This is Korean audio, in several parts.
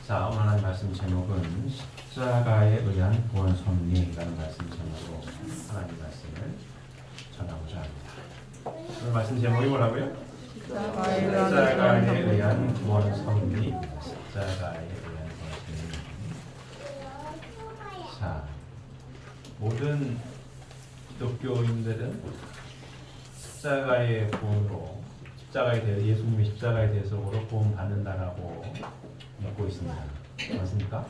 자, 오늘 하나님 말씀 제목은 십자가에 의한 구원 섭리라는 말씀 제목으로 하나님 말씀을 전하고자 합니다. 오늘 말씀 제목이 뭐라고요? 십자가에 의한 구원 섭리. 십자가에 의한 구원 섭리. 자, 모든 기독교인들은 십자가의 구원으로 십자가에 대해 예수님의 십자가에 대해서로 구원 받는다라고 믿고 있습니다. 맞습니까?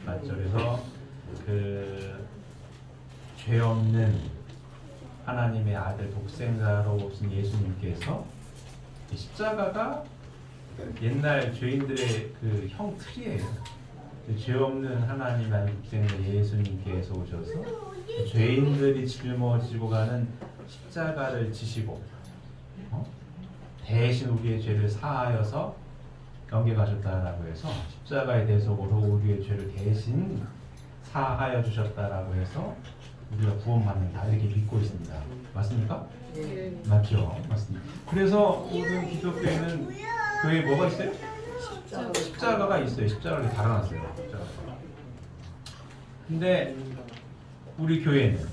맞죠. 그래서 죄 없는 하나님의 아들 독생자로 오신 예수님께서 십자가가 옛날 죄인들의 그 형틀이에요. 죄 없는 하나님 아들 독생자 예수님께서 오셔서 죄인들이 짊어지고 가는 십자가를 지시고 대신 우리의 죄를 사하여서 넘겨가셨다라고 해서 십자가의 대속으로 우리의 죄를 대신 사하여 주셨다라고 해서 우리가 구원받는다 이렇게 믿고 있습니다. 맞습니까? 네. 맞죠? 맞습니다. 그래서 모든 기독교에는 교회에 뭐가 있어요? 십자가가 있어요. 십자가를 달아놨어요. 십자가. 근데 우리 교회는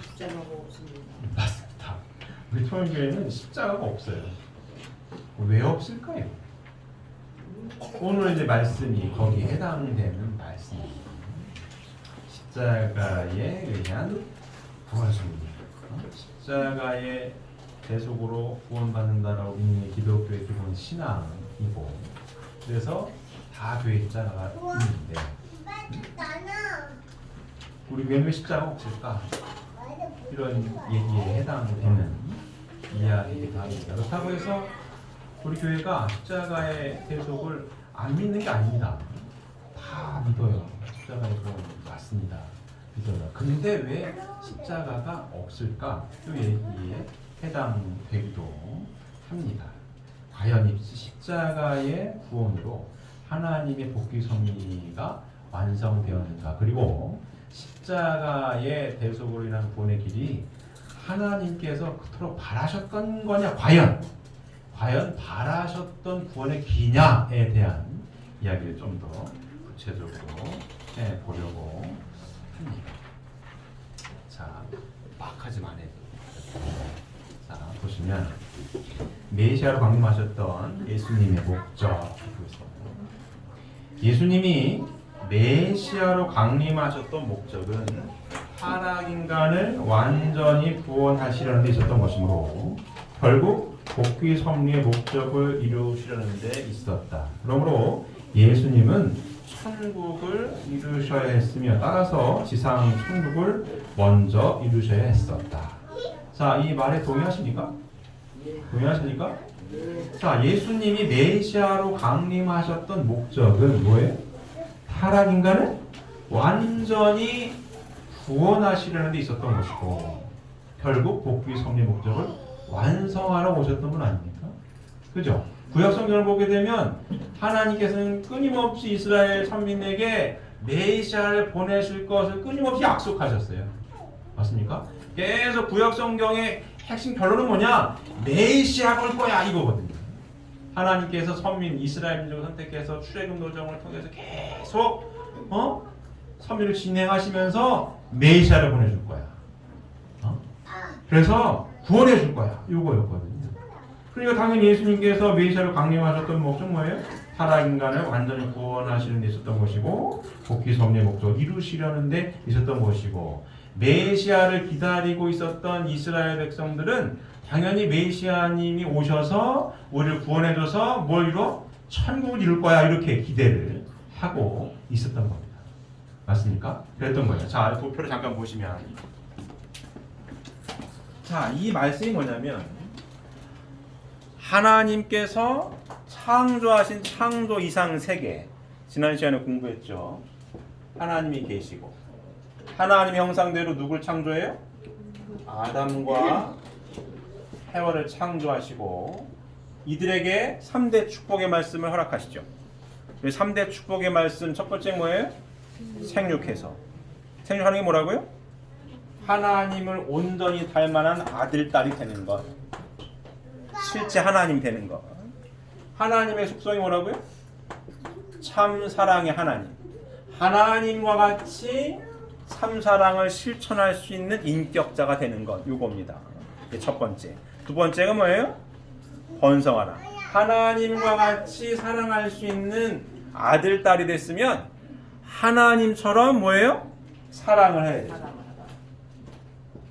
십자가가 없습니다. 맞습니다. 우리 통일교회는 십자가가 없어요. 왜 없을까요? 오늘 이제 말씀이 거기에 해당되는 말씀입니다. 십자가에 의한 구원입니다. 십자가의 대속으로 구원받는다라고 믿는 기독교의 기본 신앙이고, 그래서 다 교회 십자가가 있는데 우리 왜 십자가가 없을까? 이런 얘기에 해당되는 이야기이기도 합니다. 그렇다고 해서 우리 교회가 십자가의 대속을 안 믿는 게 아닙니다. 다 믿어요. 십자가의 구원 맞습니다. 믿어요. 근데 왜 십자가가 없을까? 이 얘기에 해당되기도 합니다. 과연 이 십자가의 구원으로 하나님의 복귀 섭리가 완성되었는가? 그리고 십자가의 대속으로 인한 구원의 길이 하나님께서 그토록 바라셨던 거냐? 과연 바라셨던 구원의 길이냐에 대한 이야기를 좀 더 구체적으로 해보려고 합니다. 자, 빡하지만 해도. 자, 보시면 메시아로 강림하셨던 예수님의 목적. 예수님이 메시아로 강림하셨던 목적은 타락 인간을 완전히 구원하시려는 데 있었던 것이므로 결국 복귀 섭리의 목적을 이루시려는 데 있었다. 그러므로 예수님은 천국을 이루셔야 했으며 따라서 지상 천국을 먼저 이루셔야 했었다. 자, 이 말에 동의하십니까? 동의하십니까? 자, 예수님이 메시아로 강림하셨던 목적은 뭐예요? 타락 인간을 완전히 구원하시려는 데 있었던 것이고 결국 복귀 섭리의 목적을 완성하러 오셨던 분 아닙니까? 그죠? 구약 성경을 보게 되면 하나님께서는 끊임없이 이스라엘 선민에게 메시아를 보내실 것을 끊임없이 약속하셨어요. 맞습니까? 계속 구약 성경의 핵심 결론은 뭐냐? 메시아가 올 거야 이거거든요. 하나님께서 선민 이스라엘 민족을 선택해서 출애굽 노정을 통해서 계속 선민을 진행하시면서 메시아를 보내줄 거야. 그래서 구원해 줄 거야. 이거였거든요. 그러니까 당연히 예수님께서 메시아로 강림하셨던 목적 뭐예요? 타락 인간을 완전히 구원하시는 데 있었던 것이고 복귀 섭리의 목적을 이루시려는 데 있었던 것이고 메시아를 기다리고 있었던 이스라엘 백성들은 당연히 메시아님이 오셔서 우리를 구원해줘서 뭘 이뤄? 천국을 이룰 거야 이렇게 기대를 하고 있었던 겁니다. 맞습니까? 그랬던 거예요. 자, 도표를 잠깐 보시면 자, 이 말씀이 뭐냐면 하나님께서 창조하신 창조 이상 세계 지난 시간에 공부했죠. 하나님이 계시고 하나님의 형상대로 누굴 창조해요? 아담과 해와를 창조하시고 이들에게 3대 축복의 말씀을 허락하시죠. 3대 축복의 말씀 첫 번째 뭐예요? 생육해서. 생육하는 게 뭐라고요? 하나님을 온전히 닮아난 아들, 딸이 되는 것. 실제 하나님 되는 것. 하나님의 속성이 뭐라고요? 참 사랑의 하나님. 하나님과 같이 참 사랑을 실천할 수 있는 인격자가 되는 것. 요겁니다. 이게 첫 번째. 두 번째가 뭐예요? 번성하라. 하나님과 같이 사랑할 수 있는 아들, 딸이 됐으면 하나님처럼 뭐예요? 사랑을 해야 돼요.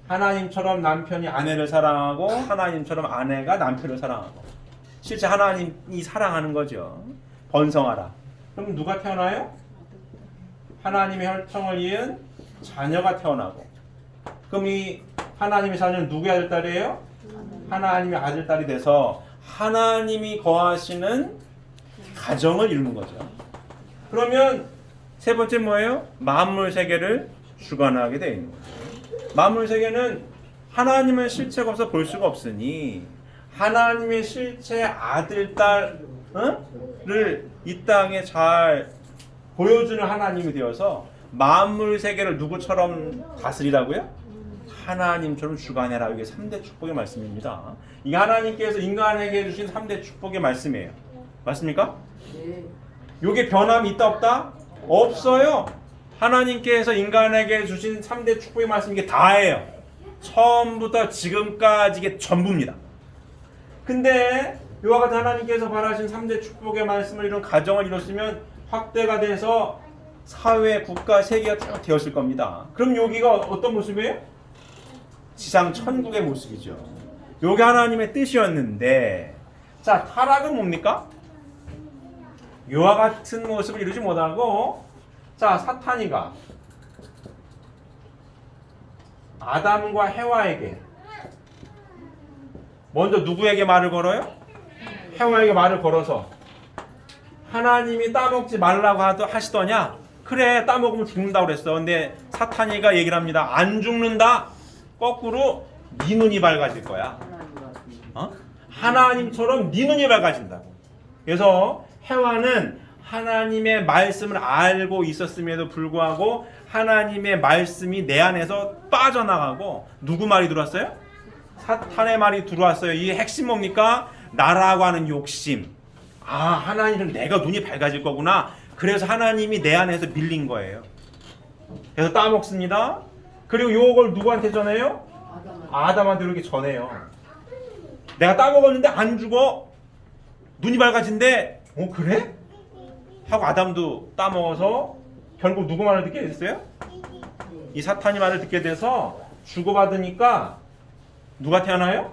하나님처럼 남편이 아내를 사랑하고 하나님처럼 아내가 남편을 사랑하고 실제 하나님이 사랑하는 거죠. 번성하라. 그럼 누가 태어나요? 하나님의 혈통을 이은 자녀가 태어나고 그럼 이 하나님의 자녀는 누구의 아들, 딸이에요? 하나님의 아들, 딸이 돼서 하나님이 거하시는 가정을 이루는 거죠. 그러면 세 번째 뭐예요? 만물 세계를 주관하게 되어 있는 거죠. 만물 세계는 하나님의 실체가 없어 볼 수가 없으니 하나님의 실체 아들, 딸을 이 땅에 잘 보여주는 하나님이 되어서 만물 세계를 누구처럼 다스리라고요? 하나님처럼 주관해라. 이게 3대 축복의 말씀입니다. 이게 하나님께서 인간에게 주신 3대 축복의 말씀이에요. 맞습니까? 네. 이게 변함이 있다 없다? 없어요. 하나님께서 인간에게 주신 3대 축복의 말씀 이게 다예요. 처음부터 지금까지 이게 전부입니다. 근데 이와 같은 하나님께서 바라신 3대 축복의 말씀을 이룬 가정을 이뤘으면 확대가 돼서 사회, 국가, 세계가 쭉 되었을 겁니다. 그럼 여기가 어떤 모습이에요? 지상 천국의 모습이죠. 이게 하나님의 뜻이었는데 자, 타락은 뭡니까? 이와 같은 모습을 이루지 못하고 자, 사탄이가 아담과 해와에게 먼저 누구에게 말을 걸어요? 해와에게 말을 걸어서 하나님이 따먹지 말라고 하시더냐? 그래, 따먹으면 죽는다고 그랬어. 근데 사탄이가 얘기를 합니다. 안 죽는다. 거꾸로 네 눈이 밝아질 거야. 하나님처럼 네 눈이 밝아진다고. 그래서 해와는 하나님의 말씀을 알고 있었음에도 불구하고 하나님의 말씀이 내 안에서 빠져나가고 누구 말이 들어왔어요? 사탄의 말이 들어왔어요. 이 핵심 뭡니까? 나라고 하는 욕심. 아, 하나님은 내가 눈이 밝아질 거구나. 그래서 하나님이 내 안에서 밀린 거예요. 그래서 따먹습니다. 그리고 이걸 누구한테 전해요? 아담한테 이렇게 전해요. 내가 따먹었는데 안 죽어. 눈이 밝아진대. 그래? 하고 아담도 따먹어서 결국 누구 말을 듣게 됐어요? 이 사탄이 말을 듣게 돼서 주고받으니까 누가 태어나요?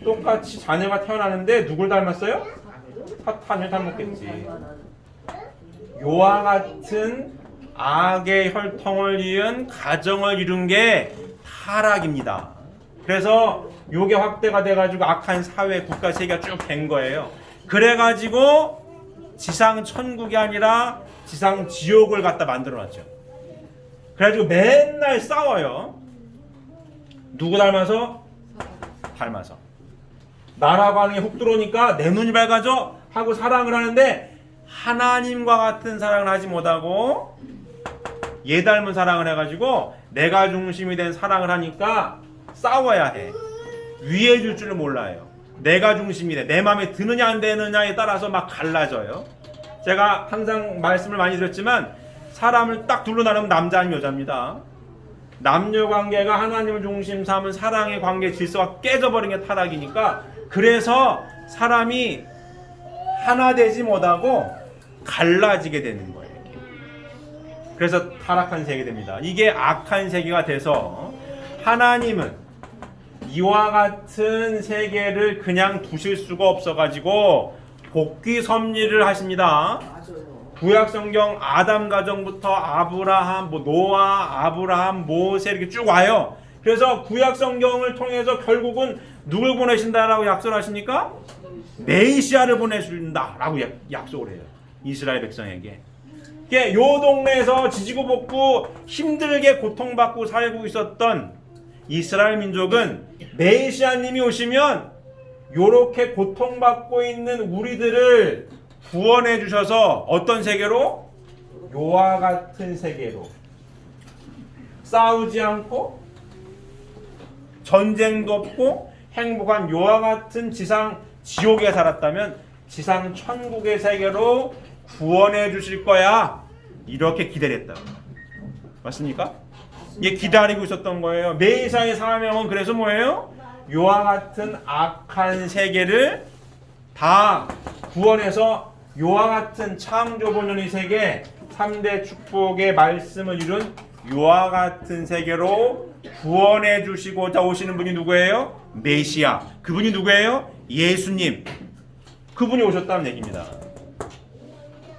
똑같이 자녀가 태어나는데 누굴 닮았어요? 사탄을 닮았겠지. 요와 같은 악의 혈통을 이은 가정을 이룬 게 타락입니다. 그래서 요게 확대가 돼가지고 악한 사회, 국가, 세계가 쭉 된 거예요. 그래가지고 지상 천국이 아니라 지상 지옥을 갖다 만들어놨죠. 그래가지고 맨날 싸워요. 누구 닮아서? 닮아서. 나라고 하는 게 훅 들어오니까 내 눈이 밝아져 하고 사랑을 하는데 하나님과 같은 사랑을 하지 못하고 얘 닮은 사랑을 해가지고 내가 중심이 된 사랑을 하니까 싸워야 해. 위해 줄 줄을 몰라요. 내가 중심이 돼. 내 마음에 드느냐 안 되느냐에 따라서 막 갈라져요. 제가 항상 말씀을 많이 드렸지만 사람을 딱 둘로 나누면 남자 아니면 여자입니다. 남녀 관계가 하나님을 중심 삼은 사랑의 관계 질서가 깨져버린 게 타락이니까 그래서 사람이 하나 되지 못하고 갈라지게 되는 거예요. 그래서 타락한 세계 됩니다. 이게 악한 세계가 돼서 하나님은 이와 같은 세계를 그냥 두실 수가 없어가지고 복귀 섭리를 하십니다. 구약 성경 아담 가정부터 아브라함, 노아, 아브라함, 모세 이렇게 쭉 와요. 그래서 구약 성경을 통해서 결국은 누굴 보내신다라고 약속을 하십니까? 메시아를 보내준다라고 약속을 해요. 이스라엘 백성에게. 요 동네에서 지지고 볶고 힘들게 고통받고 살고 있었던 이스라엘 민족은 메시아님이 오시면 요렇게 고통받고 있는 우리들을 구원해 주셔서 어떤 세계로? 요와 같은 세계로. 싸우지 않고 전쟁도 없고 행복한 요와 같은 지상 지옥에 살았다면 지상 천국의 세계로 구원해 주실 거야. 이렇게 기다렸다. 맞습니까? 이게 기다리고 있었던 거예요. 메시아의 사명은 그래서 뭐예요? 이와 같은 악한 세계를 다 구원해서 이와 같은 창조 본연의 세계 3대 축복의 말씀을 이룬 이와 같은 세계로 구원해 주시고자 오시는 분이 누구예요? 메시아. 그분이 누구예요? 예수님. 그분이 오셨다는 얘기입니다.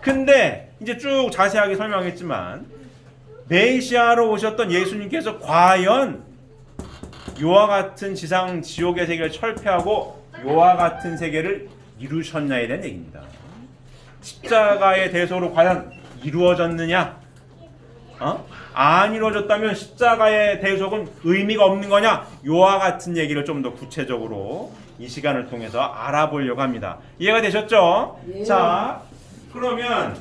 근데 이제 쭉 자세하게 설명하겠지만 메시아로 오셨던 예수님께서 과연 이와 같은 지상 지옥의 세계를 철폐하고 이와 같은 세계를 이루셨냐에 대한 얘기입니다. 십자가의 대속으로 과연 이루어졌느냐? 안 이루어졌다면 십자가의 대속은 의미가 없는 거냐? 이와 같은 얘기를 좀 더 구체적으로 이 시간을 통해서 알아보려고 합니다. 이해가 되셨죠? 네. 자, 그러면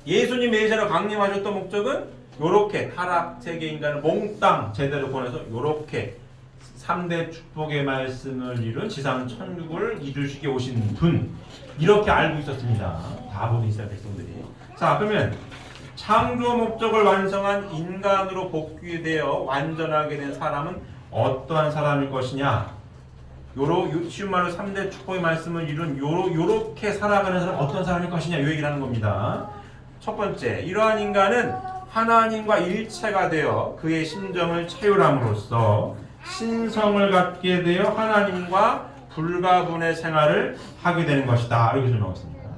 예수님 메시아로 강림하셨던 목적은 요렇게 타락 세계 인간을 몽땅 제대로 보내서 요렇게 3대 축복의 말씀을 이룬 지상 천국을 이루시게 오신 분, 이렇게 알고 있었습니다. 다 모든 이스라엘 백성들이. 자, 그러면 창조 목적을 완성한 인간으로 복귀되어 완전하게 된 사람은 어떠한 사람일 것이냐? 쉬운 말로 3대 축복의 말씀을 이룬 요렇게 살아가는 사람은 어떤 사람일 것이냐, 이 얘기를 하는 겁니다. 첫 번째, 이러한 인간은 하나님과 일체가 되어 그의 심정을 채울함으로써 신성을 갖게 되어 하나님과 불가분의 생활을 하게 되는 것이다. 이렇게 설명했습니다.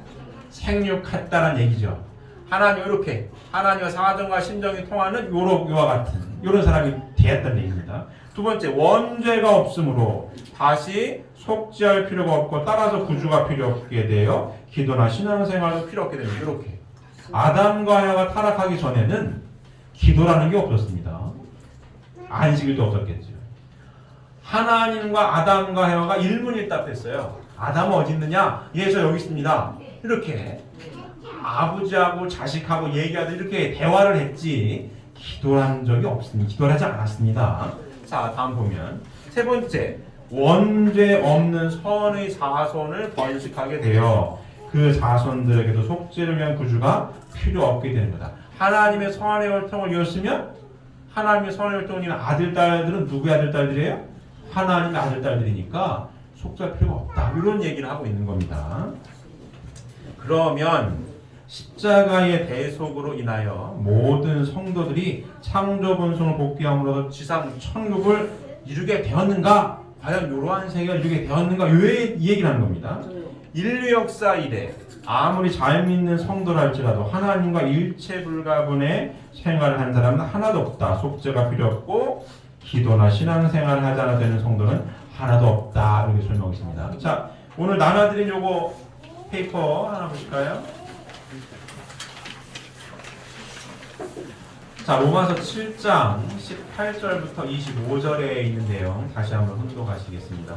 생육했다는 얘기죠. 하나님 이렇게 하나님과 사정과 심정이 통하는 요와 같은 이런 사람이 되었다는 얘기입니다. 두 번째, 원죄가 없으므로 다시 속죄할 필요가 없고 따라서 구주가 필요 없게 되어 기도나 신앙생활도 필요 없게 됩니다. 이렇게 아담과 하와가 타락하기 전에는 기도라는 게 없었습니다. 안식일도 없었겠죠. 하나님과 아담과 하와가 일문일답했어요. 아담은 어디 있느냐? 예, 저 여기 있습니다. 이렇게 아버지하고 자식하고 얘기하다 이렇게 대화를 했지 기도한 적이 없습니다. 기도를 하지 않았습니다. 자, 다음 보면 세 번째, 원죄 없는 선의 자손을 번식하게 되어 그 자손들에게도 속죄를 위한 구주가 필요 없게 되는 거다. 하나님의 선의 혈통을 이었으면 하나님의 선의 혈통을 이은 아들, 딸들은 누구의 아들, 딸들이에요? 하나님의 아들, 딸들이니까 속죄할 필요가 없다. 이런 얘기를 하고 있는 겁니다. 그러면 십자가의 대속으로 인하여 모든 성도들이 창조 본성을 복귀함으로써 지상 천국을 이루게 되었는가? 과연 이러한 세계를 이루게 되었는가? 이 얘기를 하는 겁니다. 인류 역사 이래 아무리 잘 믿는 성도라 할지라도 하나님과 일체 불가분의 생활을 한 사람은 하나도 없다. 속죄가 필요 없고 기도나 신앙생활을 하지 않아도 되는 성도는 하나도 없다. 이렇게 설명했습니다. 자, 오늘 나눠드린 요거 페이퍼 하나 보실까요? 자, 로마서 7장 18절부터 25절에 있는 내용 다시 한번 훈독하시겠습니다.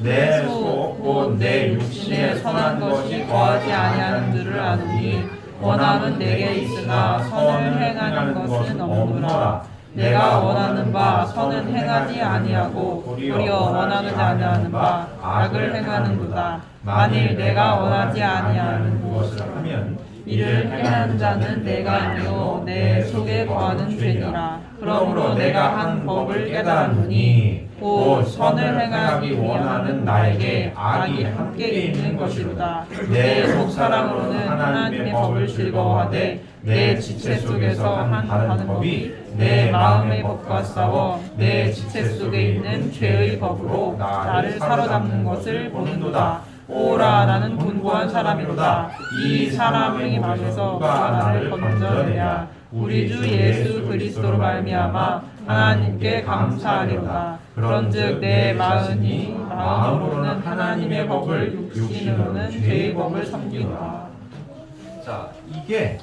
내 속 곧 내 육신에 선한 것이 거하지 아니하는 줄을 아노니 원함은 내게 있으나 선을 행하는 것은 없노라. 내가 원하는 바 선은 행하지 아니하고 도리어 원하지 아니하는 바 악을 행하는도다. 만일 내가 원하지 아니하는 것을 하면 이를 행하는 자는 내가 아니요 내 속에 거하는 죄니라. 그러므로 내가 한 법을 깨달았노니 곧 선을 행하기 원하는 나에게 악이 함께 있는 것이로다. 내 속 사람으로는 하나님의 법을 즐거워하되 내 지체 속에서 한 다른 법이 내 마음의 법과 싸워 내 지체 속에 있는 죄의 법으로 나를 사로잡는 것을 보는도다. 오라, 나는 곤고한 사람이로다. 이 사람의 말에서 누가 나를 건져내랴. 우리 주 예수 그리스도로 말미암아 하나님께 감사하리로다. 그런즉 내 마음으로는 하나님의 법을, 육신으로는 죄의 법을 섬기노라. 자, 이게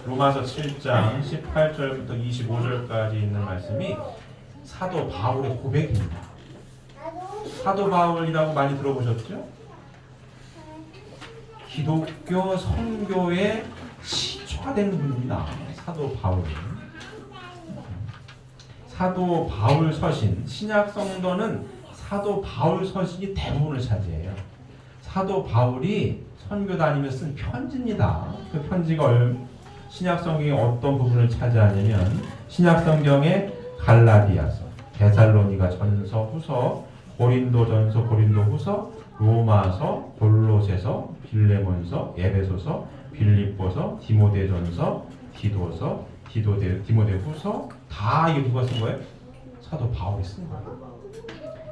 로마서 7장 18절부터 25절까지 있는 말씀이 사도 바울의 고백입니다. 사도 바울이라고 많이 들어보셨죠? 기독교 선교의 시초가 된 분입니다. 사도 바울. 사도 바울 서신, 신약 성도는 사도 바울 서신이 대부분을 차지해요. 사도 바울이 선교 다니면서 쓴 편지입니다. 그 편지가 신약성경의 어떤 부분을 차지하냐면 신약성경의 갈라디아서, 데살로니가 전서, 후서, 고린도 전서, 고린도 후서, 로마서, 골로새서, 빌레몬서, 에베소서, 빌립보서, 디모데전서, 디도서, 디모데후서 다 이게 누가 쓴 거예요? 사도 바울이 쓴 거예요.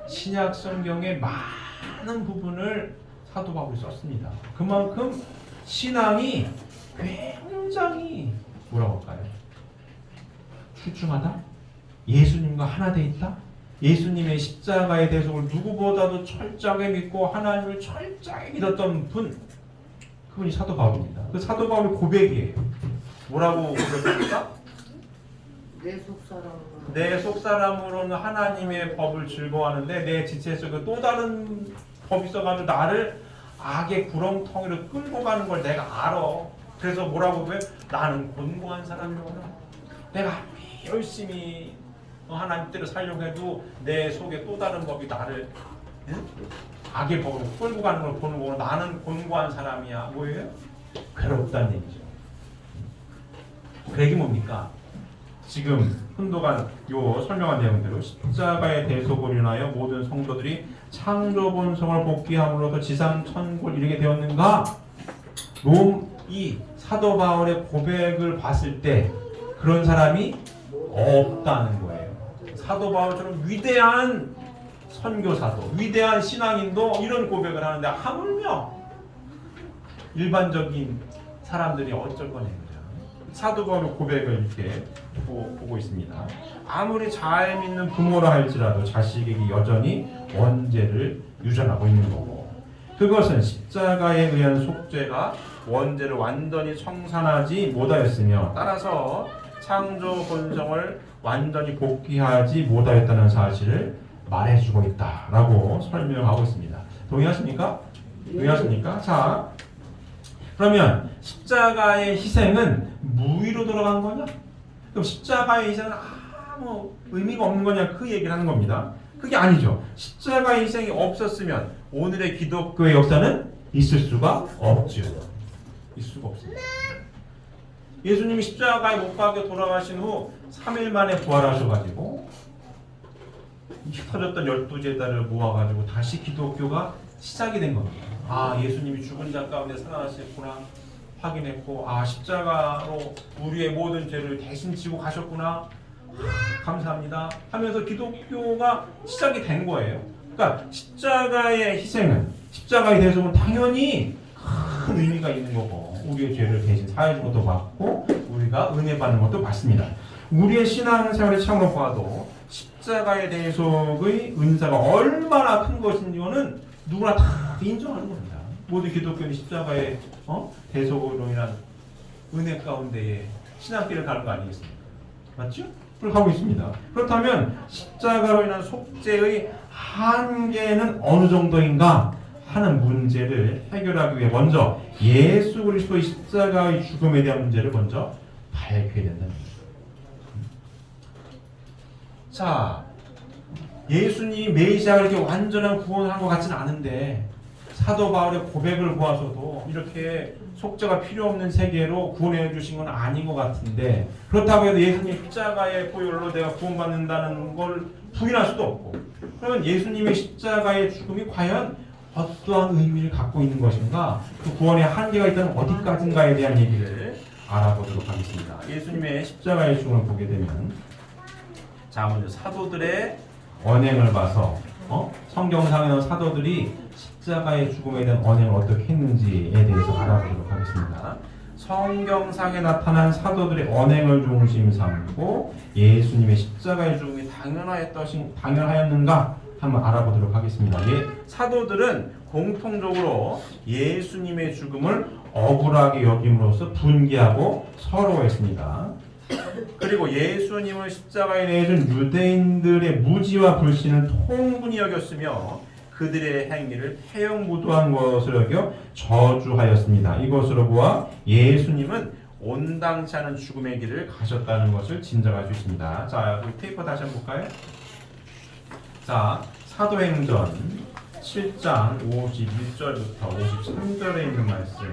신약 성경의 많은 부분을 사도 바울이 썼습니다. 그만큼 신앙이 굉장히 뭐라고 할까요? 출중하다? 예수님과 하나 돼 있다? 예수님의 십자가의 대속을 누구보다도 철저하게 믿고 하나님을 철저하게 믿었던 분, 그분이 사도 바울입니다. 그 사도 바울의 고백이에요. 뭐라고 고백합니까? 내 속사람으로는 하나님의 법을 즐거워하는데 내 지체에서 그 또 다른 법이 있어가지고 나를 악의 구렁텅이로 끌고 가는 걸 내가 알아. 그래서 뭐라고 해? 나는 곤고한 사람이구나. 내가 열심히 하나님 뜻대로 살려고 해도 내 속에 또 다른 법이 나를 악의 법으로 끌고 가는 걸 보는 거고 나는 곤고한 사람이야. 뭐예요? 괴롭다는 얘기죠. 그 얘기 뭡니까? 지금 훈도가 요 설명한 내용대로 십자가의 대속을 인하여 모든 성도들이 창조 본성을 복귀함으로써 지상 천국을 이루게 되었는가? 이 사도 바울의 고백을 봤을 때 그런 사람이 없다는 거예요. 사도 바울처럼 위대한 선교사도, 위대한 신앙인도 이런 고백을 하는데 하물며 일반적인 사람들이 어쩔 거냐고요. 사도 바울의 고백을 이렇게 보고 있습니다. 아무리 잘 믿는 부모라 할지라도 자식에게 여전히 원죄를 유전하고 있는 거고, 그것은 십자가에 의한 속죄가 원죄를 완전히 청산하지 못하였으며 따라서 창조 본성을 완전히 복귀하지 못하였다는 사실을 말해주고 있다라고 설명하고 있습니다. 동의하십니까? 동의하십니까? 자, 그러면 십자가의 희생은 무의로 들어간 거냐? 그럼 십자가의 희생은 아무 의미가 없는 거냐? 그 얘기를 하는 겁니다. 그게 아니죠. 십자가의 희생이 없었으면 오늘의 기독교의 역사는 있을 수가 없죠. 있을 수가 없습니다. 예수님이 십자가에 못 박혀 돌아가신 후 3일 만에 부활하셔가지고 흩어졌던 12제자를 모아가지고 다시 기독교가 시작이 된 겁니다. 아, 예수님이 죽은 자 가운데 살아나셨구나 확인했고, 아, 십자가로 우리의 모든 죄를 대신 지고 가셨구나, 감사합니다 하면서 기독교가 시작이 된 거예요. 그러니까 십자가의 희생은, 십자가의 대속은 당연히 큰 의미가 있는 거고, 우리의 죄를 대신 사해준 것도 맞고 우리가 은혜 받는 것도 맞습니다. 우리의 신앙생활을 참으로 봐도 십자가의 대속의 은사가 얼마나 큰 것인지는 누구나 다 인정하는 겁니다. 모두 기독교는 십자가의 대속으로 인한 은혜 가운데에 신앙길을 가는 거 아니겠습니까? 맞죠? 그걸 가고 있습니다. 그렇다면 십자가로 인한 속죄의 한계는 어느 정도인가 하는 문제를 해결하기 위해 먼저 예수 그리스도의 십자가의 죽음에 대한 문제를 먼저 밝혀야 된다는 거죠. 자, 예수님이 메시아가 이렇게 완전한 구원을 한 것 같지는 않은데 사도 바울의 고백을 보아서도 이렇게 속죄가 필요 없는 세계로 구원해 주신 건 아닌 것 같은데, 그렇다고 해도 예수님 십자가의 보혈로 내가 구원받는다는 걸 부인할 수도 없고, 그러면 예수님의 십자가의 죽음이 과연 어떠한 의미를 갖고 있는 것인가, 그 구원의 한계가 있다는 어디까지인가에 대한 얘기를 알아보도록 하겠습니다. 예수님의 십자가의 죽음을 보게 되면, 자, 먼저 사도들의 언행을 봐서 성경상에는 사도들이 십자가의 죽음에 대한 언행을 어떻게 했는지에 대해서 알아보도록 하겠습니다. 성경상에 나타난 사도들의 언행을 중심 삼고 예수님의 십자가의 죽음이 당연하였는가 한번 알아보도록 하겠습니다. 사도들은 공통적으로 예수님의 죽음을 억울하게 여김으로써 분개하고 서러워했습니다. 그리고 예수님을 십자가에 내준 유대인들의 무지와 불신을 통분히 여겼으며 그들의 행위를 폐역무도한 것을 여겨 저주하였습니다. 이것으로 보아 예수님은 온당치 않은 죽음의 길을 가셨다는 것을 진정할 수 있습니다. 자, 우리 테이프 다시 한번 볼까요? 자, 사도행전 7장 51절부터 53절에 있는 말씀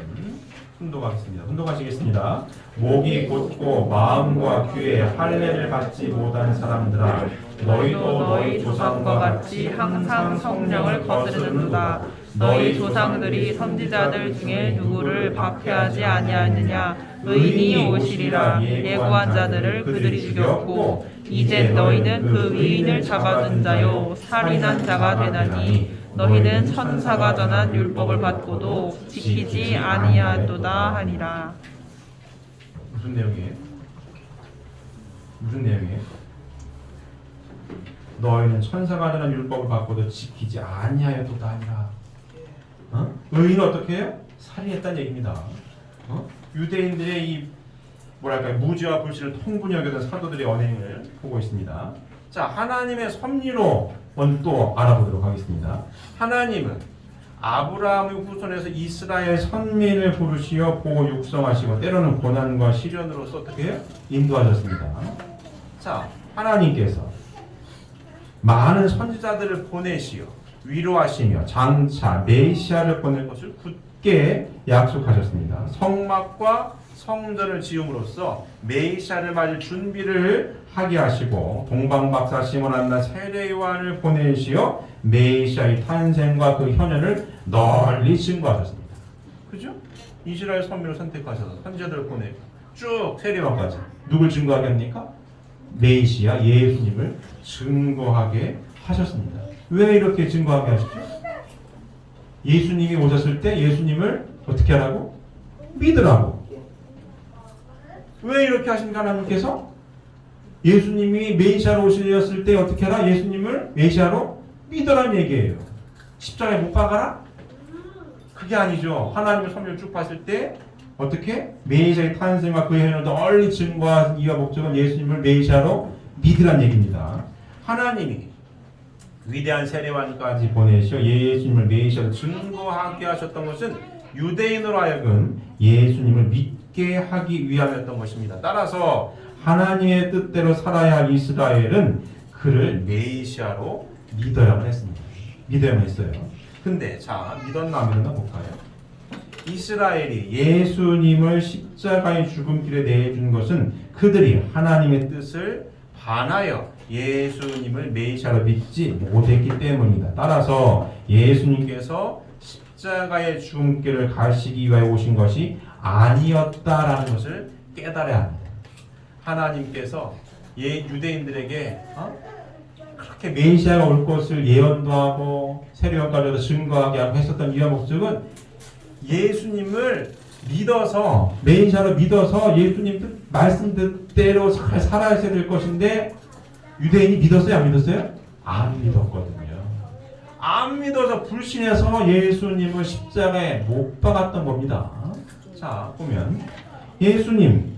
훈독하겠습니다. 훈독하시겠습니다. 목이 곧고 마음과 귀에 할례를 받지 못한 사람들아, 너희도 너희 조상과 같이 항상 성령을 거스르는도다. 너희 조상들이 선지자들 중에 누구를 박해하지 아니하느냐. 의인이 오시리라 예고한 자들을 그들이 죽였고 이제 너희는 그 의인을 잡아둔 자요 살인한 자가 되나니 너희는 천사가 전한 율법을 받고도 지키지 아니하도다 하니라. 무슨 내용이에요? 무슨 내용이에요? 너희는 천사가 전한 율법을 받고도 지키지 아니하였도다 하니라. 의인은 어떻게 해요? 살인했다는 얘기입니다. 유대인들의 이 뭐랄까 무지와 불신을 통분히 여기던 사도들의 언행을 보고 있습니다. 자, 하나님의 섭리로 먼저 또 알아보도록 하겠습니다. 하나님은 아브라함의 후손에서 이스라엘 선민을 부르시어 보호 육성하시고 때로는 고난과 시련으로서 어떻게 해요? 인도하셨습니다. 자, 하나님께서 많은 선지자들을 보내시어 위로하시며 장차 메시아를 보낼 것을 굳게 약속하셨습니다. 성막과 성전을 지음으로써 메시아를 맞을 준비를 하게 하시고 동방박사 시몬 안나 세례 요한을 보내시어 메시아의 탄생과 그 현현을 널리 증거하셨습니다. 그죠? 이스라엘 선민을 선택하셔서 선지자들을 보내고 쭉 세례 요한까지 누굴 증거하게 합니까? 메시아 예수님을 증거하게 하셨습니다. 왜 이렇게 증거하게 하시죠? 예수님이 오셨을 때 예수님을 어떻게 하라고? 믿으라고. 왜 이렇게 하십니까? 하나님께서 예수님이 메시아로 오셨을 때 어떻게 하라? 예수님을 메시아로 믿으라는 얘기예요. 십자가에 못 박아라? 그게 아니죠. 하나님의 섭리를 쭉 봤을 때 어떻게? 메시아의 탄생과 그의 현현을 널리 증거한 이유와 목적은 예수님을 메시아로 믿으라는 얘기입니다. 하나님이 위대한 세례관까지 보내시어 예수님을 메시아로 증거하게 하셨던 것은 유대인으로 하여금 예수님을 믿게 하기 위함이었던 것입니다. 따라서 하나님의 뜻대로 살아야 할 이스라엘은 그를 메시아로 믿어야만 했습니다. 믿어야만 했어요. 근데 자, 믿었나 안 믿었나 볼까요? 이스라엘이 예수님을 십자가의 죽음길에 내준 것은 그들이 하나님의 뜻을 반하여 예수님을 메시아로 믿지 못했기 때문이다. 따라서 예수님께서 십자가의 죽음길을 가시기 위하여 오신 것이 아니었다라는 것을 깨달아야 합니다. 하나님께서 유대인들에게 그렇게 메시아가 올 것을 예언도 하고 세례요한까지도 증거하게 하고 했었던 이유와 목적은 예수님을 믿어서 메시아로 믿어서 예수님 말씀 뜻대로 잘 살아야 될 것인데 유대인이 믿었어요? 안 믿었어요? 안 믿었거든요. 안 믿어서 불신해서 예수님을 십자가에 못 박았던 겁니다. 자, 보면 예수님,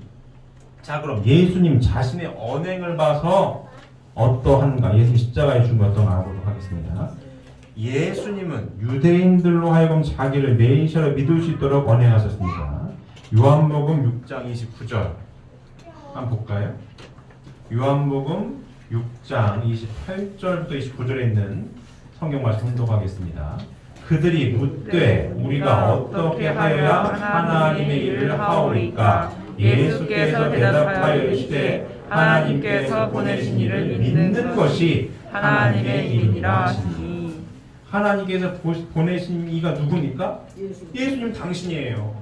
자 그럼 예수님 자신의 언행을 봐서 어떠한가? 예수님 십자가에 죽은 것 어떤가 알아보도록 하겠습니다. 예수님은 유대인들로 하여금 자기를 메시아로 믿을 수 있도록 언행하셨습니다. 요한복음 6장 29절 한번 볼까요? 요한복음 6장 28절부터 29절에 있는 성경 말씀 혼독하겠습니다. 그들이 묻되 우리가 어떻게 하여야 하나님의 일을 하오리까? 예수께서 대답하여 이르시되 하나님께서 보내신 이를 믿는 것이 하나님의 일이라 하시니. 하나님께서 보내신 이가 누굽니까? 예수님 당신이에요.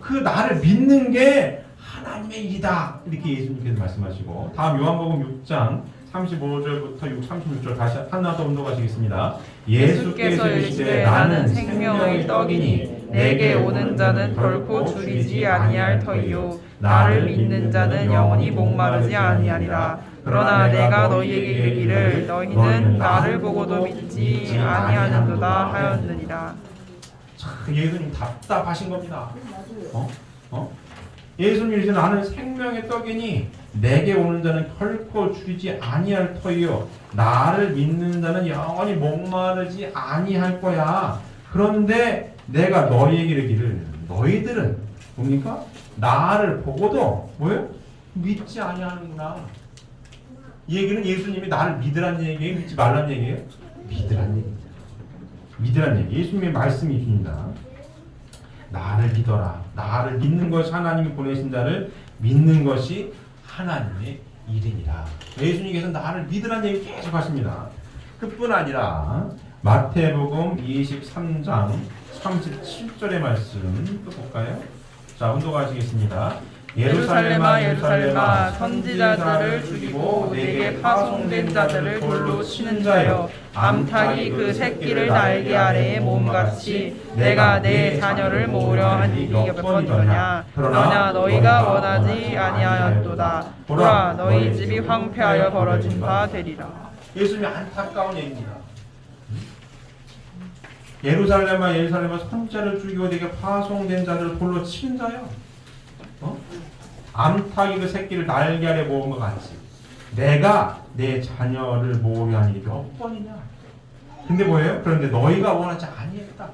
그 나를 믿는 게 하나님의 일이다. 이렇게 예수님께서 말씀하시고 다음 요한복음 6장 35절부터 36절 다시 하나 더 운동하시겠습니다. 예수께서 이르시되 나는 생명의 떡이니 내게 오는 자는 결코 줄이지 아니할 터이요 나를 믿는 자는 영원히 목마르지 아니하리라. 그러나 내가 너희에게 이르기를 너희는 나를 보고도 믿지 아니하는도다 하였느니라. 참 예수님 답답하신 겁니다. 예수님이 이제 나는 생명의 떡이니 내게 오는 자는 결코 줄이지 아니할 터이요 나를 믿는 자는 영원히 목마르지 아니할 거야. 그런데 내가 너희에게 이르기를 너희들은 뭡니까? 나를 보고도 뭐예요? 믿지 아니하는구나. 이 얘기는 예수님이 나를 믿으라는 얘기예요? 믿지 말라는 얘기예요? 믿으라는 얘기입니다. 믿으라는 얘기. 예수님의 말씀이 있습니다. 나를 믿어라. 나를 믿는 것이 하나님이 보내신 자를 믿는 것이 하나님의 일이니라. 예수님께서 나를 믿으라는 얘기 계속 하십니다. 그뿐 아니라 마태복음 23장 37절의 말씀 또 볼까요? 자, 혼독하시겠습니다. 예루살렘아 예루살렘아 선지자들을 죽이고 내게 파송된 자들을 돌로 치는 자여 암탉이 그 새끼를 날개 아래에 모음같이 내가 내 자녀를 모으려 한 일이 몇 번이더냐. 그러나 너희가 원하지 아니하였도다. 보라 너희 집이 황폐하여 벌어진 바 되리라. 예수님의 안타까운 얘기입니다. 예루살렘아 예루살렘아 선지자를 죽이고 내게 파송된 자들을 돌로 치는 자여. 암탉이 그 새끼를 날개 아래 모은 것 같이 내가 내 자녀를 모으려 하는 일이 몇 번이냐. 근데 뭐예요? 그런데 너희가 원하지 아니했다.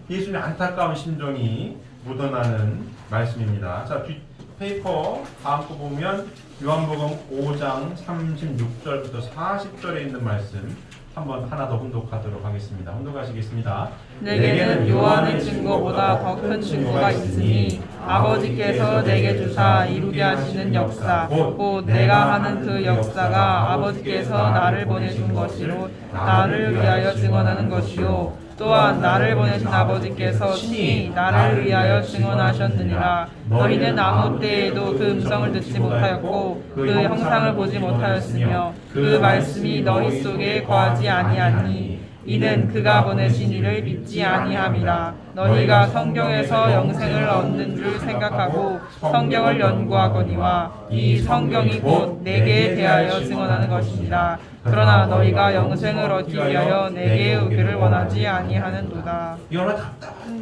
예수님의 안타까운 심정이 묻어나는 말씀입니다. 자, 뒷 페이퍼 다음 거 보면 요한복음 5장 36절부터 40절에 있는 말씀 한번 하나 더 혼독하도록 하겠습니다. 혼독하시겠습니다. 내게는 요한의 증거보다 더 큰 증거가 있으니 아버지께서 내게 주사 이루게 하시는 역사 곧 내가 하는 그 역사가 아버지께서 나를 보내준 것이로 나를 위하여 증언하는 것이요 또한 나를 보내신 아버지께서 친히 나를 위하여 증언하셨느니라. 너희는 아무 때에도 그 음성을 듣지 못하였고 그 형상을 보지 못하였으며 그 말씀이 너희 속에 거하지 아니하니 이는 그가 보내신 이를 믿지 아니함이라. 너희가 성경에서 영생을 얻는 줄 생각하고 성경을 연구하거니와 이 성경이 곧 내게 대하여 증언하는 것이니라. 그러나 너희가 영생을 얻기 위하여 내게 오기를 원하지 아니하는도다. 이 얼마나 답답한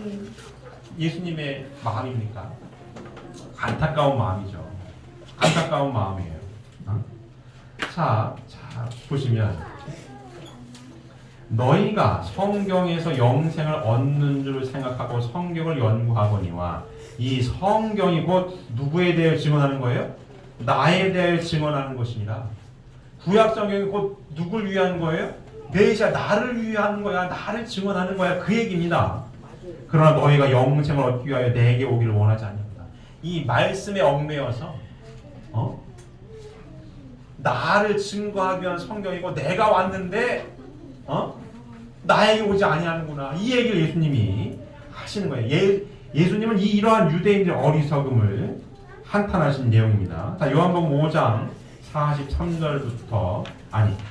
예수님의 마음입니까? 안타까운 마음이죠. 안타까운 마음이에요. 자, 보시면 너희가 성경에서 영생을 얻는 줄 생각하고 성경을 연구하거니와 이 성경이 곧 누구에 대해 증언하는 거예요? 나에 대해 증언하는 것이니라. 구약 성경이 곧 누굴 위한 거예요? 메시아 나를 위한 거야. 나를 증언하는 거야. 그 얘기입니다. 그러나 너희가 영생을 얻기 위하여 내게 오기를 원하지 않는다. 이 말씀에 얽매여서 나를 증거하기 위한 성경이고 내가 왔는데 나에게 오지 아니하는구나. 이 얘기를 예수님이 하시는 거예요. 예수님은 이러한 유대인들의 어리석음을 한탄하신 내용입니다. 자, 요한복음 5장 43절부터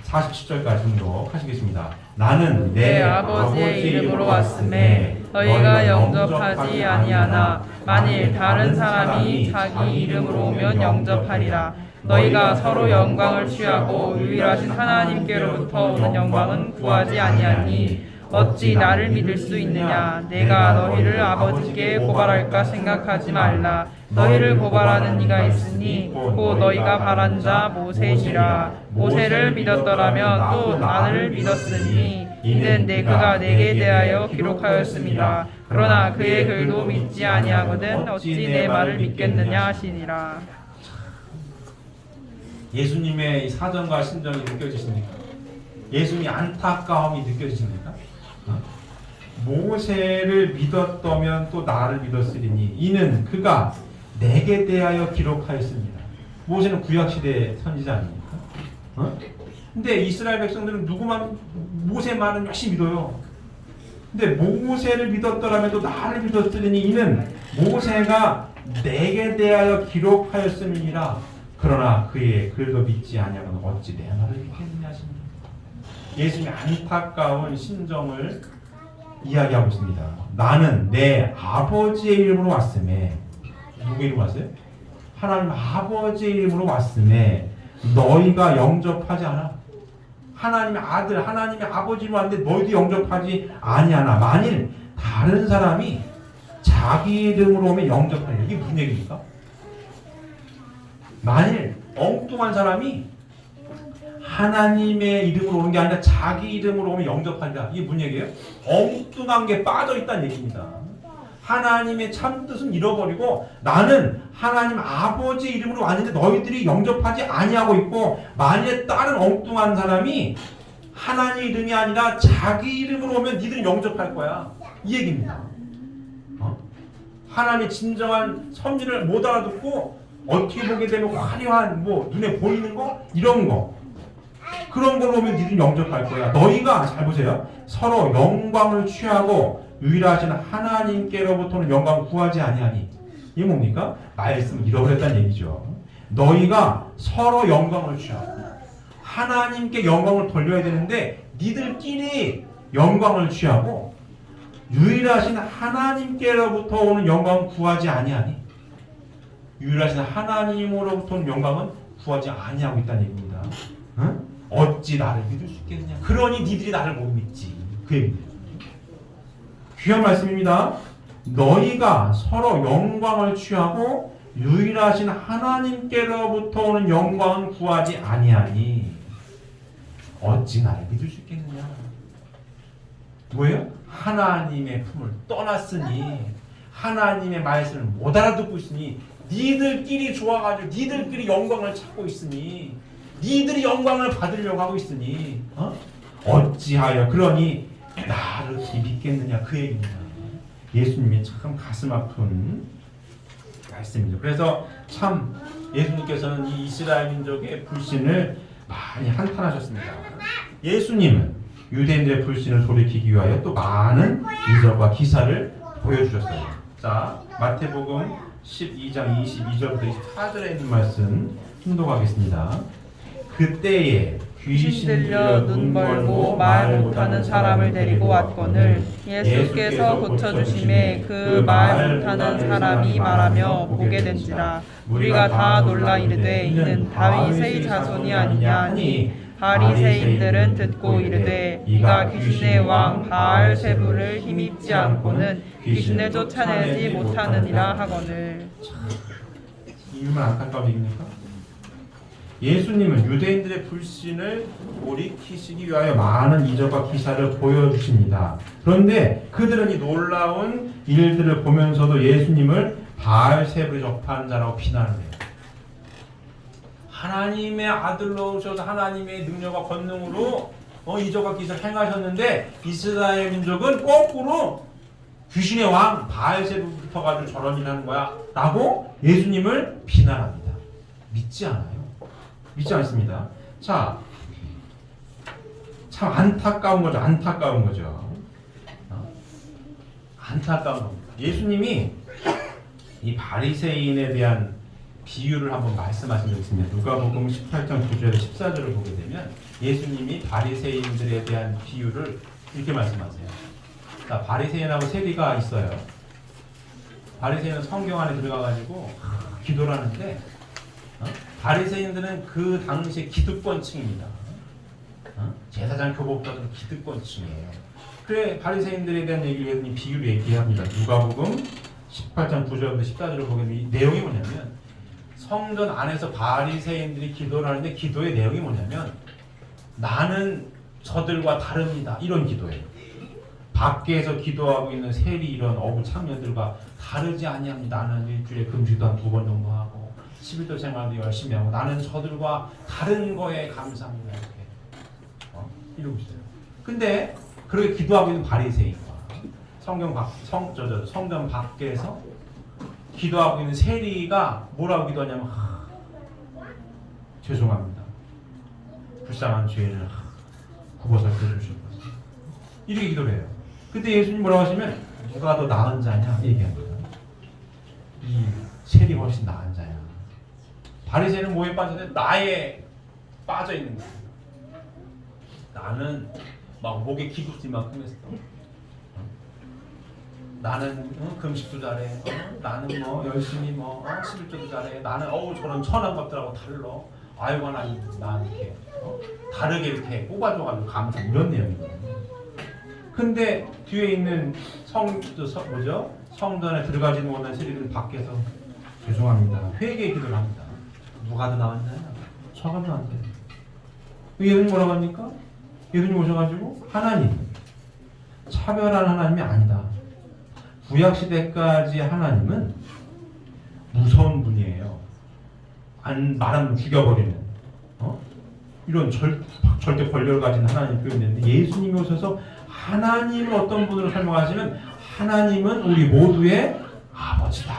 47절까지 정독하시겠습니다. 나는 내 아버지의 이름으로 왔음에 너희가 영접하지 아니하나 만일 다른 사람이 자기 이름으로 오면 영접하리라. 너희가 서로 영광을 취하고 유일하신 하나님께로부터 오는 영광은 구하지 아니하니 어찌 나를 믿을 수 있느냐. 내가 너희를 아버지께 고발할까 생각하지 말라. 너희를 고발하는 이가 있으니 곧 너희가 바란 자 모세시라. 모세를 믿었더라면 또 나를 믿었으니 이는 그가 내게 대하여 기록하였습니다. 그러나 그의 글도 믿지 아니하거든 어찌 내 말을 믿겠느냐 하시니라. 예수님의 사정과 심정이 느껴지십니까? 예수님의 안타까움이 느껴지십니까? 모세를 믿었다면 또 나를 믿었으리니 이는 그가 내게 대하여 기록하였습니다. 모세는 구약시대 선지자 아닙니까? 근데 이스라엘 백성들은 모세 말은 열심히 믿어요. 근데 모세를 믿었더라면 또 나를 믿었으리니 이는 모세가 내게 대하여 기록하였음이니라. 그러나 그의 글도 믿지 아니하면 어찌 내 말을 믿겠느냐 하십니다. 예수님의 안타까운 심정을 이야기하고 있습니다. 나는 내 아버지의 이름으로 왔음에 누구 이름으로 왔어요? 하나님 아버지의 이름으로 왔음에 너희가 영접하지 않아. 하나님의 아들 하나님의 아버지로 왔는데 너희도 영접하지 아니하나. 만일 다른 사람이 자기 이름으로 오면 영접하리라. 이게 무슨 얘기입니까? 만일 엉뚱한 사람이 하나님의 이름으로 오는 게 아니라 자기 이름으로 오면 영접하리라. 이게 무슨 얘기예요? 엉뚱한 게 빠져있다는 얘기입니다. 하나님의 참뜻은 잃어버리고 나는 하나님 아버지 이름으로 왔는데 너희들이 영접하지 아니하고 있고 만일에 다른 엉뚱한 사람이 하나님 이름이 아니라 자기 이름으로 오면 니들은 영접할 거야. 이 얘기입니다. 하나님의 진정한 섭리를 못 알아듣고 어떻게 보게 되면 화려한 뭐 눈에 보이는 거 이런 거 그런 걸로 오면 니들은 영접할 거야. 너희가 잘 보세요. 서로 영광을 취하고 유일하신 하나님께로부터는 영광을 구하지 아니하니. 이게 뭡니까? 말씀을 잃어버렸다는 얘기죠. 너희가 서로 영광을 취하고 하나님께 영광을 돌려야 되는데 니들끼리 영광을 취하고 유일하신 하나님께로부터 오는 영광을 구하지 아니하니. 유일하신 하나님으로부터 오는 영광은 구하지 아니하고 있다는 얘기입니다. 응? 어찌 나를 믿을 수 있겠느냐. 그러니 니들이 나를 못 믿지. 그 얘기입니다. 귀한 말씀입니다. 너희가 서로 영광을 취하고 유일하신 하나님께로부터 오는 영광은 구하지 아니하니 어찌 나를 믿을 수 있겠느냐. 뭐예요? 하나님의 품을 떠났으니 하나님의 말씀을 못 알아듣고 있으니 니들끼리 좋아가지고 니들끼리 영광을 찾고 있으니 니들이 영광을 받으려고 하고 있으니 어찌하여 그러니 나를 믿겠느냐. 그 얘기입니다. 예수님이 참 가슴 아픈 말씀이죠. 그래서 참 예수님께서는 이 이스라엘 민족의 불신을 많이 한탄하셨습니다. 예수님은 유대인들의 불신을 돌이키기 위하여 또 많은 이적과 기사를 보여주셨어요. 자, 마태복음 12장 22절부터 24절에 있는 말씀 순독하겠습니다. 그때에 귀신 들려 눈 멀고 말 못하는 사람을 데리고 왔거늘 예수께서 고쳐주심에 그 말 못하는 사람이 말하며 보게 된지라. 우리가 다 놀라 이르되 이는 다윗의 자손이 아니냐 하니 바리새인들은 듣고 이르되 이가 귀신의 왕 바알세불을 힘입지 않고는 귀신을 쫓아내지 못하느니라 하거늘. 이유만 안타까운 얘기입니까? 예수님은 유대인들의 불신을 돌이키시기 위하여 많은 이적과 기사를 보여주십니다. 그런데 그들은 이 놀라운 일들을 보면서도 예수님을 바알세불에 접한 자라고 비난을 해요. 하나님의 아들로 오셔서 하나님의 능력과 권능으로 이적과 기사를 행하셨는데 이스라엘 민족은 거꾸로 귀신의 왕 바알세불부터 가지고 저런 일을 하는 거야 라고 예수님을 비난합니다. 믿지 않아요. 믿지 않습니다. 자, 참 안타까운 거죠. 안타까운 거죠. 안타까운 겁니다. 예수님이 이 바리새인에 대한 비유를 한번 말씀하신 적이 있습니다. 누가복음 18장 9절 14절을 보게 되면 예수님이 바리새인들에 대한 비유를 이렇게 말씀하세요. 자, 바리새인하고 세리가 있어요. 바리새인은 성경 안에 들어가가지고 기도를 하는데 바리새인들은 그 당시에 기득권층입니다. 제사장 교법자들은 기득권층이에요. 그래 바리새인들에 대한 얘기를 예수님 비유로 얘기합니다. 누가복음 18장 9절부터 14절을 보게 되면 이 내용이 뭐냐면 성전 안에서 바리새인들이 기도를 하는데 기도의 내용이 뭐냐면 나는 저들과 다릅니다. 이런 기도예요. 밖에서 기도하고 있는 세리 이런 어부 청년들과 다르지 아니합니다. 나는 일주일에 금식도 한 2번 정도 하고 11도 생활도 열심히 하고 나는 저들과 다른 거에 감사합니다. 이렇게 이러고 있어요. 근데 그렇게 기도하고 있는 바리새인과 성전 밖에서 기도하고 있는 세리가 뭐라고 기도하냐면 죄송합니다. 불쌍한 죄인을 굽어서 해주시옵소서. 이렇게 기도를 해요. 그때 예수님 뭐라고 하시면 누가 더 나은 자냐 얘기합니다. 이 세리 훨씬 나은 자야. 바리새인은 뭐에 빠졌는데 나에 빠져 있는 거야. 나는 막 목에 기부지만큼 했어. 나는 금식도 잘해. 나는 뭐 열심히 11조도 잘해. 나는 저런 천한 것들하고 달러. 아이고 나 이렇게 다르게 이렇게 뽑아줘가지고 감사 이런 내용이거든요. 근데 뒤에 있는 성전에 들어가지 못한 세리들은 밖에서 죄송합니다. 회개 기도를 합니다. 누가 더 나왔나요? 저가 더 나왔어요. 예수님 뭐라고 합니까? 예수님 오셔가지고 하나님 차별하는 하나님이 아니다. 구약시대까지 하나님은 무서운 분이에요. 말하면 죽여버리는 이런 절대 권력을 가진 하나님 표현했는데 예수님이 오셔서 하나님을 어떤 분으로 설명하시면 하나님은 우리 모두의 아버지다.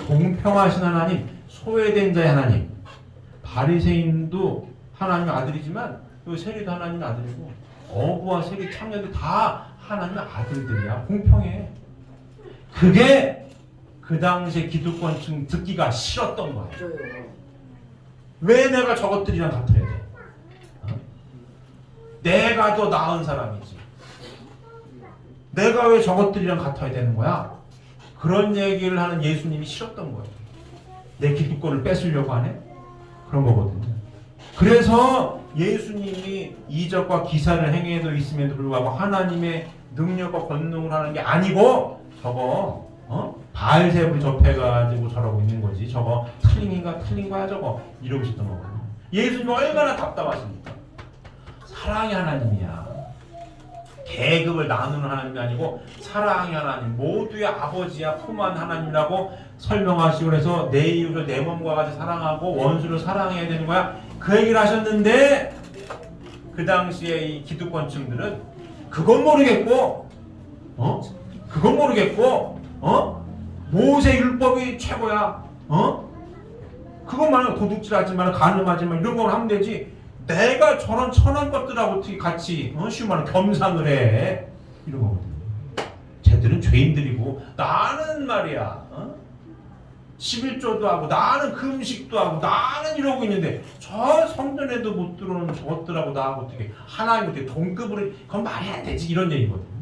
공평하신 하나님, 소외된 자의 하나님. 바리새인도 하나님의 아들이지만 그 세리도 하나님의 아들이고 어부와 세리 청년들 다 하나님의 아들들이야. 공평해. 그게 그 당시에 기득권층 듣기가 싫었던 거야. 맞아요. 왜 내가 저것들이랑 같아야 돼? 어? 내가 더 나은 사람이지. 내가 왜 저것들이랑 같아야 되는 거야? 그런 얘기를 하는 예수님이 싫었던 거예요. 내 기득권을 뺏으려고 하네? 그런 거거든요. 그래서 예수님이 이적과 기사를 행해도 있음에도 불구하고 하나님의 능력과 권능을 하는 게 아니고 저거 바알세불 접해가지고 저러고 있는 거지. 저거 틀린 거야 저거 이러고 싶던 거거든요. 예수님이 얼마나 답답하십니까? 사랑의 하나님이야. 계급을 나누는 하나님이 아니고 사랑의 하나님, 모두의 아버지야, 품한 하나님이라고 설명하시고 그래서 내 이웃을 내 몸과 같이 사랑하고 원수를 사랑해야 되는 거야. 그 얘기를 하셨는데 그 당시에 이 기득권층들은 그건 모르겠고 그건 모르겠고 모세 율법이 최고야. 그것만은 도둑질하지만 간음하지만 이런 걸 하면 되지. 내가 저런 천한 것들하고 어떻게 같이 쉬운 말로 겸상을 해. 이런 거거든요. 쟤들은 죄인들이고 나는 말이야 11조도 하고 나는 금식도 하고 나는 이러고 있는데 저 성전에도 못 들어오는 저것들하고 나하고 어떻게 하나님 어떻게 동급으로 그건 말이 안 되지 이런 얘기거든요.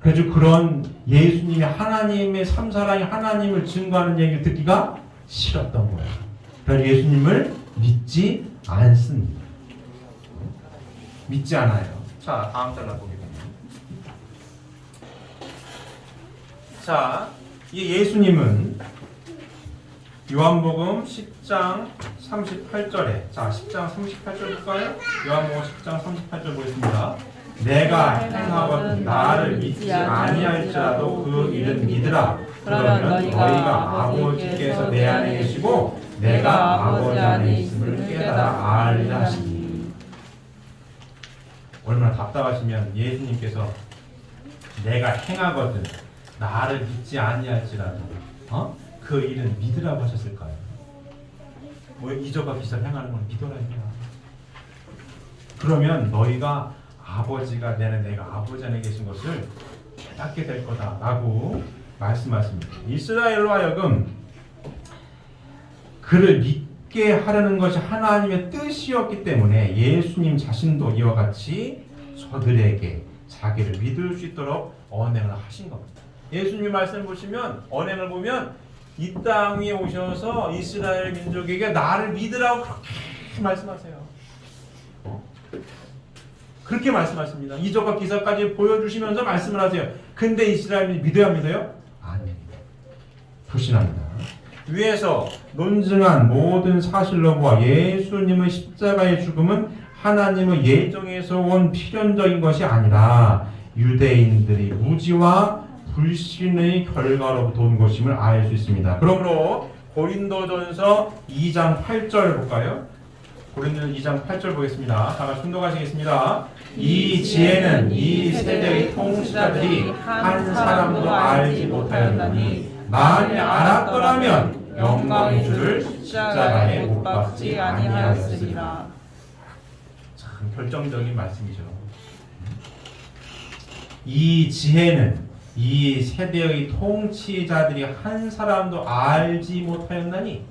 그래서 그런 예수님이 하나님의 삼사랑의 하나님을 증거하는 얘기를 듣기가 싫었던 거예요. 그래서 예수님을 믿지 않습니다. 믿지 않아요. 자, 다음 달라 보게 됩니다. 자, 이 예수님은 요한복음 10장 38절에 자, 10장 38절 볼까요? 요한복음 10장 38절 보겠습니다. 내가 행하거든 나를 믿지 아니할지라도 그 일은 믿으라. 그러면 너희가 아버지께서 내 안에 계시고 내가 아버지 안에 있음을 깨달아 알리라 하시니. 얼마나 답답하시면 예수님께서 내가 행하거든 나를 믿지 아니할지라도 그 일은 믿으라고 하셨을까요? 뭐 이적과 기사를 행하는 건 믿어라 이거야. 그러면 너희가 아버지가 되는 내가 아버지 안에 계신 것을 깨닫게 될 거다라고 말씀하십니다. 이스라엘로 하여금 그를 믿게 하려는 것이 하나님의 뜻이었기 때문에 예수님 자신도 이와 같이 저들에게 자기를 믿을 수 있도록 언행을 하신 겁니다. 예수님 말씀을 보시면 언행을 보면 이 땅 위에 오셔서 이스라엘 민족에게 나를 믿으라고 그렇게 말씀하세요. 그렇게 말씀하십니다. 이적과 기사까지 보여주시면서 말씀을 하세요. 근데 이스라엘이 믿어야 믿어요? 아닙니다. 불신합니다. 위에서 논증한 모든 사실로 보아 예수님의 십자가의 죽음은 하나님의 예정에서 온 필연적인 것이 아니라 유대인들이 무지와 불신의 결과로부터 온 것임을 알 수 있습니다. 그러므로 고린도전서 2장 8절 볼까요? 고린도전서 2장 8절 보겠습니다. 다 같이 순독하시겠습니다. 이 지혜는 이 세대의 통치자들이 한 사람도 알지 못하였나니 만일 알았더라면 영광의 주를 십자가에 못 박지 아니하였으리라. 참 결정적인 말씀이죠. 이 지혜는 이 세대의 통치자들이 한 사람도 알지 못하였나니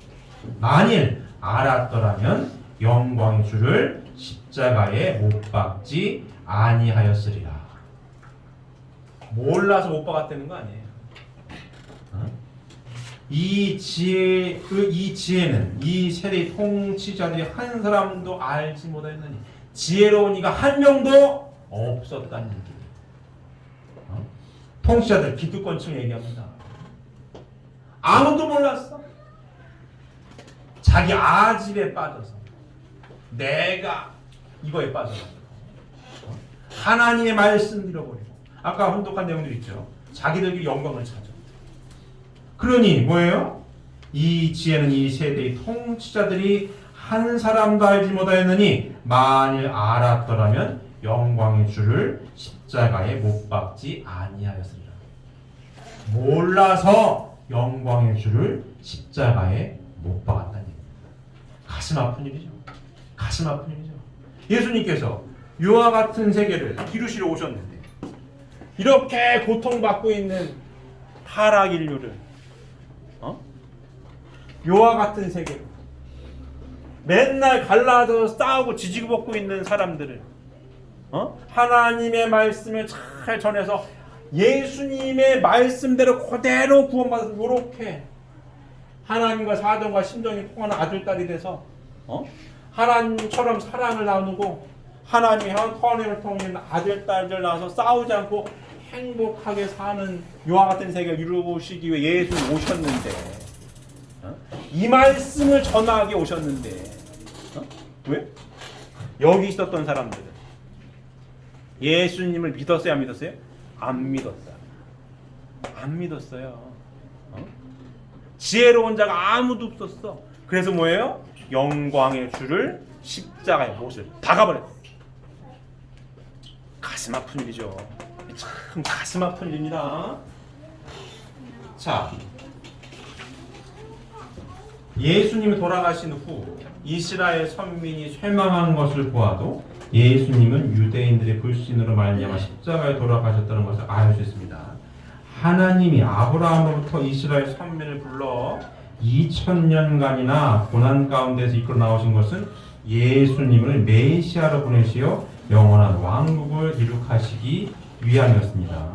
만일 알았더라면 영광의 주를 십자가에 못 박지 아니하였으리라. 몰라서 못 박았다는 거 아니에요. 이 지혜는 이 세대의 통치자들이 한 사람도 알지 못하였나니 지혜로운 이가 한 명도 없었다는 얘기예요. 통치자들 기득권층 얘기합니다. 아무도 몰랐어. 자기 아집에 빠져서 내가 이거에 빠져서 하나님의 말씀 잃어버리고 아까 혼독한 내용들 있죠. 자기들끼리 영광을 찾아. 그러니 뭐예요? 이 지혜는 이 세대의 통치자들이 한 사람도 알지 못하였느니 만일 알았더라면 영광의 주를 십자가에 못 박지 아니하였으리라. 몰라서 영광의 주를 십자가에 못 박았다는 얘기입니다. 가슴 아픈 일이죠. 가슴 아픈 일이죠. 예수님께서 이와 같은 세계를 이루시러 오셨는데 이렇게 고통받고 있는 타락 인류를 이와 같은 세계로 맨날 갈라져 싸우고 지지고 볶고 있는 사람들을 하나님의 말씀을 잘 전해서 예수님의 말씀대로 그대로 구원받아서 이렇게 하나님과 사정과 심정이 통하는 아들딸이 돼서 하나님처럼 사랑을 나누고 하나님의 선언을 통해 아들딸들 낳아서 싸우지 않고 행복하게 사는 이와 같은 세계를 이루시기 위해 예수님 오셨는데 이 말씀을 전하게 오셨는데 왜? 여기 있었던 사람들은 예수님을 믿었어요? 안 믿었어요? 안 믿었어요. 안 믿었어요. 지혜로운 자가 아무도 없었어. 그래서 뭐예요? 영광의 주를 십자가에 못을 박아버렸어요. 가슴 아픈 일이죠. 참 가슴 아픈 일입니다. 자, 예수님이 돌아가신 후 이스라엘 선민이 쇠망한 것을 보아도 예수님은 유대인들의 불신으로 말미암아 십자가에 돌아가셨다는 것을 알 수 있습니다. 하나님이 아브라함으로부터 이스라엘 선민을 불러 2000년간이나 고난 가운데서 이끌어 나오신 것은 예수님을 메시아로 보내시어 영원한 왕국을 이룩하시기 위함이었습니다.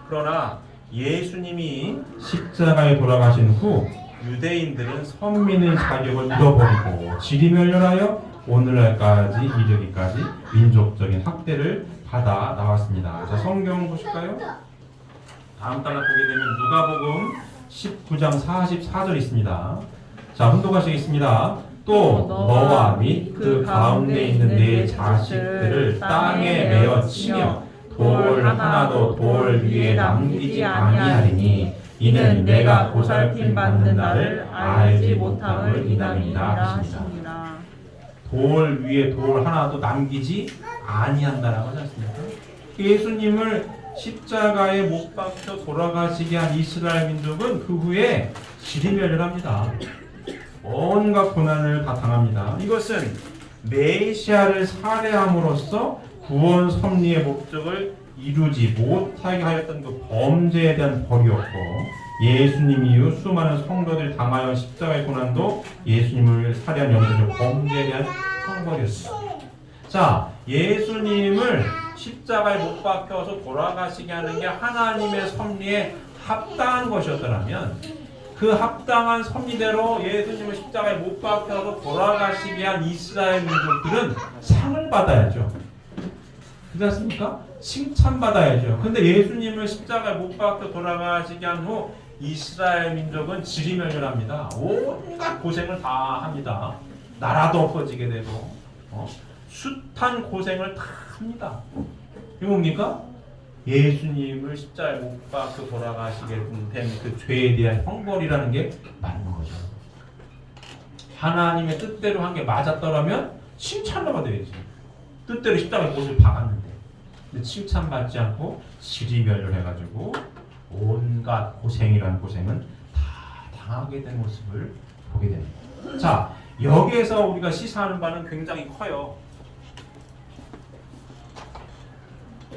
그러나 예수님이 십자가에 돌아가신 후 유대인들은 선민의 자격을 잃어버리고 지리멸렬하여 오늘날까지 이르기까지 민족적인 학대를 받아 나왔습니다. 자, 성경 보실까요? 다음 달에 보게 되면 누가복음 19장 44절 있습니다. 자, 훈독하시겠습니다. 또 너와 및 그 가운데 있는 네 자식들을 땅에 메어 치며 돌 하나도 돌 위에 남기지 아니하리니 이는 내가 보살핌 받는 날을 알지 못함을 이남이라 하십니다. 돌 위에 돌 하나도 남기지 아니한다라고 하지 않습니까? 예수님을 십자가에 못 박혀 돌아가시게 한 이스라엘 민족은 그 후에 지리멸렬합니다. 온갖 고난을 다 당합니다. 이것은 메시아를 살해함으로써 구원 섭리의 목적을 이루지 못하게 하였던 그 범죄에 대한 벌이었고 예수님 이후 수많은 성도들이 당하여 십자가의 고난도 예수님을 살해한 영적인 범죄에 대한 형벌이었습니다. 자, 예수님을 십자가에 못 박혀서 돌아가시게 하는 게 하나님의 섭리에 합당한 것이었더라면 그 합당한 섭리대로 예수님을 십자가에 못 박혀서 돌아가시게 한 이스라엘 민족들은 상을 받아야죠. 그렇지 않습니까? 칭찬받아야죠. 근데 예수님을 십자가에 못 박혀 돌아가시게 한 후 이스라엘 민족은 지리멸렬합니다. 온갖 고생을 다 합니다. 나라도 엎어지게 되고 숱한 고생을 다 합니다. 이게 뭡니까? 예수님을 십자가에 못 박혀 돌아가시게 된 그 죄에 대한 형벌이라는 게 맞는 거죠. 하나님의 뜻대로 한 게 맞았더라면 칭찬을 받아야지. 뜻대로 십자가에 못을 박았는데 근데 칭찬받지 않고 지리멸렬해가지고 온갖 고생이라는 고생은 다 당하게 된 모습을 보게 됩니다. 자, 여기에서 우리가 시사하는 바는 굉장히 커요.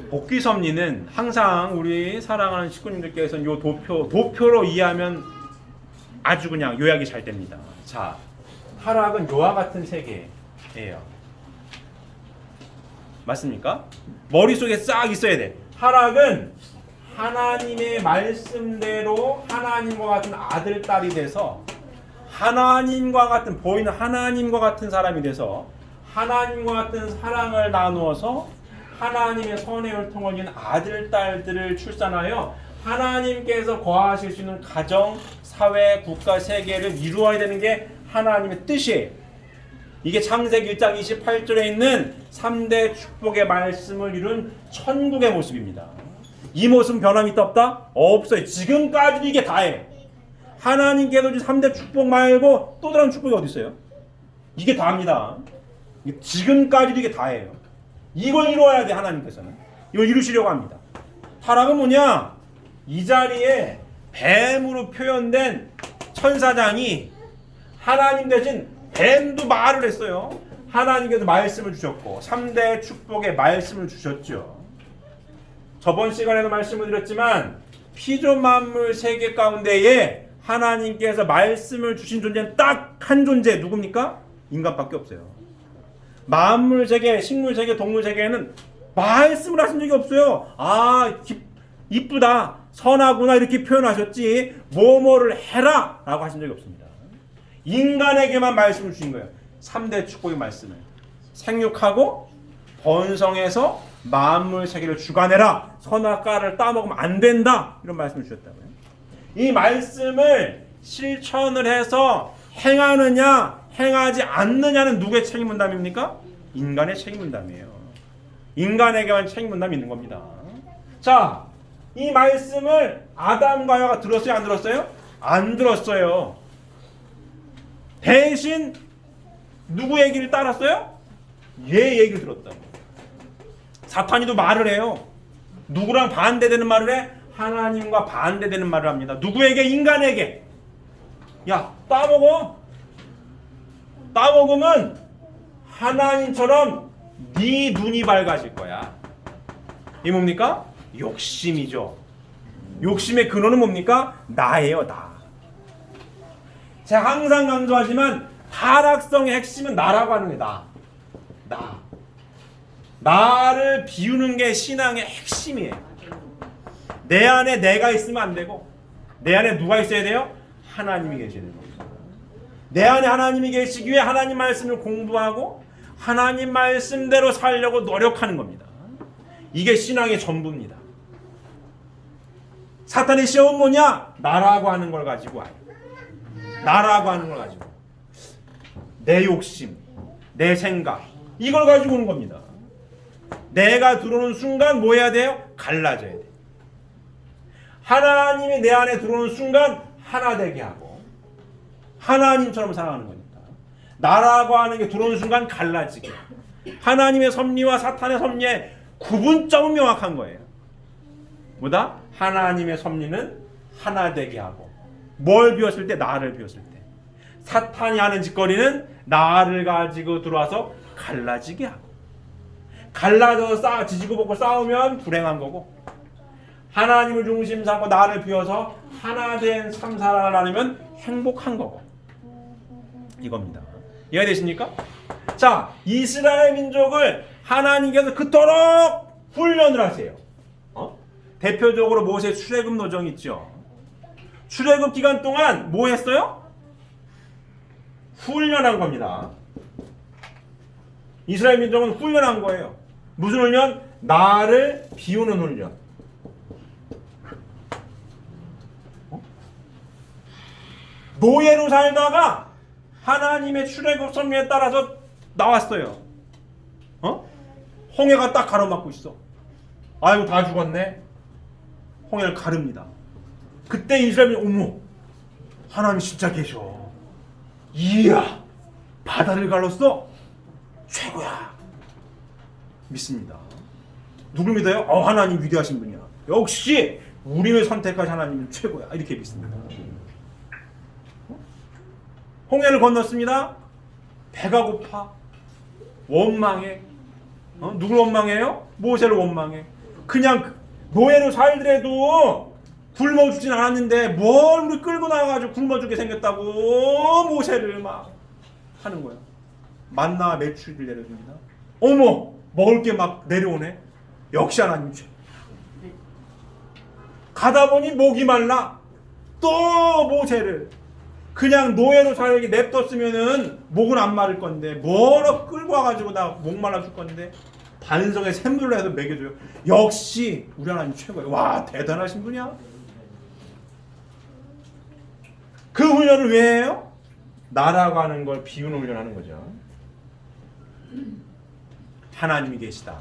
복귀 섭리는 항상 우리 사랑하는 식구님들께서는 요 도표로 이해하면 아주 그냥 요약이 잘 됩니다. 자, 타락은 요와 같은 세계예요. 맞습니까? 머릿속에 싹 있어야 돼. 타락은 하나님의 말씀대로 하나님과 같은 아들, 딸이 돼서 하나님과 같은 보이는 하나님과 같은 사람이 돼서 하나님과 같은 사랑을 나누어서 하나님의 선행을 통한 아들, 딸들을 출산하여 하나님께서 거하실 수 있는 가정, 사회, 국가, 세계를 이루어야 되는 게 하나님의 뜻이에요. 이게 창세기 1장 28절에 있는 3대 축복의 말씀을 이룬 천국의 모습입니다. 이 모습은 변함이 있다 없다? 없어요. 지금까지 이게 다예요. 하나님께서 3대 축복 말고 또 다른 축복이 어디 있어요? 이게 다입니다. 지금까지도 이게 다예요. 이걸 이루어야 돼. 하나님께서는 이걸 이루시려고 합니다. 타락은 뭐냐? 이 자리에 뱀으로 표현된 천사장이 하나님 대신 뱀도 말을 했어요. 하나님께서 말씀을 주셨고 3대 축복의 말씀을 주셨죠. 저번 시간에도 말씀을 드렸지만 피조 만물 세계 가운데에 하나님께서 말씀을 주신 존재는 딱 한 존재 누굽니까? 인간밖에 없어요. 만물 세계, 식물 세계, 동물 세계에는 말씀을 하신 적이 없어요. 이쁘다, 선하구나 이렇게 표현하셨지 뭐뭐를 해라 라고 하신 적이 없습니다. 인간에게만 말씀을 주신 거예요. 3대 축복의 말씀을. 생육하고 번성해서 만물 세계를 주관해라. 선악과를 따먹으면 안 된다. 이런 말씀을 주셨다고요. 이 말씀을 실천을 해서 행하느냐 행하지 않느냐는 누구의 책임 분담입니까? 인간의 책임 분담이에요. 인간에게만 책임 분담이 있는 겁니다. 자, 이 말씀을 아담과 하와가 들었어요? 안 들었어요? 안 들었어요. 대신 누구 얘기를 따랐어요? 얘 얘기를 들었다고. 사탄이도 말을 해요. 누구랑 반대되는 말을 해? 하나님과 반대되는 말을 합니다. 누구에게? 인간에게. 야, 따먹어. 따먹으면 하나님처럼 네 눈이 밝아질 거야. 이게 뭡니까? 욕심이죠. 욕심의 근원은 뭡니까? 나예요, 나. 제가 항상 강조하지만 타락성의 핵심은 나라고 하는 게 나. 나를 비우는 게 신앙의 핵심이에요. 내 안에 내가 있으면 안 되고 내 안에 누가 있어야 돼요? 하나님이 계시는 겁니다. 내 안에 하나님이 계시기 위해 하나님 말씀을 공부하고 하나님 말씀대로 살려고 노력하는 겁니다. 이게 신앙의 전부입니다. 사탄의 시험은 뭐냐? 나라고 하는 걸 가지고 와요. 나라고 하는 걸 가지고 내 욕심, 내 생각 이걸 가지고 오는 겁니다. 내가 들어오는 순간 뭐 해야 돼요? 갈라져야 돼요. 하나님이 내 안에 들어오는 순간 하나 되게 하고 하나님처럼 살아가는 거니까 나라고 하는 게 들어오는 순간 갈라지게 하나님의 섭리와 사탄의 섭리의 구분점은 명확한 거예요. 뭐다? 하나님의 섭리는 하나 되게 하고 뭘 비웠을 때? 나를 비웠을 때. 사탄이 하는 짓거리는 나를 가지고 들어와서 갈라지게 하고 갈라져서 지지고 볶고 싸우면 불행한 거고 하나님을 중심 삼고 나를 비워서 하나 된 삶 살아가려면 행복한 거고 이겁니다. 이해가 되십니까? 자, 이스라엘 민족을 하나님께서 그토록 훈련을 하세요. 대표적으로 모세 출애굽 노정 있죠. 출애굽 기간 동안 뭐 했어요? 훈련한 겁니다. 이스라엘 민족은 훈련한 거예요. 무슨 훈련? 나를 비우는 훈련. 노예로 살다가 하나님의 출애굽 섭리에 따라서 나왔어요. 홍해가 딱 가로막고 있어. 아이고 다 죽었네. 홍해를 가릅니다. 그때 이스라엘이 어머 하나님 진짜 계셔. 이야 바다를 갈랐어? 최고야. 믿습니다. 누굴 믿어요? 하나님 위대하신 분이야. 역시 우리를 선택하신 하나님은 최고야. 이렇게 믿습니다. 홍해를 건넜습니다. 배가 고파. 원망해. 누굴 원망해요? 모세를 원망해. 그냥 노예로 살더라도 굶어 죽진 않았는데 뭘 우리 끌고 나와가지고 굶어 죽게 생겼다고 모세를 막 하는 거예요. 만나와 메추리를 내려줍니다. 어머 먹을 게 막 내려오네. 역시 하나님 최고. 가다 보니 목이 말라. 또 모세를 그냥 노예로 살게 냅뒀으면은 목은 안 마를 건데 뭐로 끌고 와가지고 나 목 말라 줄 건데 반성의 샘물로 해서 먹여줘요. 역시 우리 하나님 최고예요. 와 대단하신 분이야. 그 훈련을 왜 해요? 나라고 하는 걸 비우는 훈련하는 거죠. 하나님이 계시다.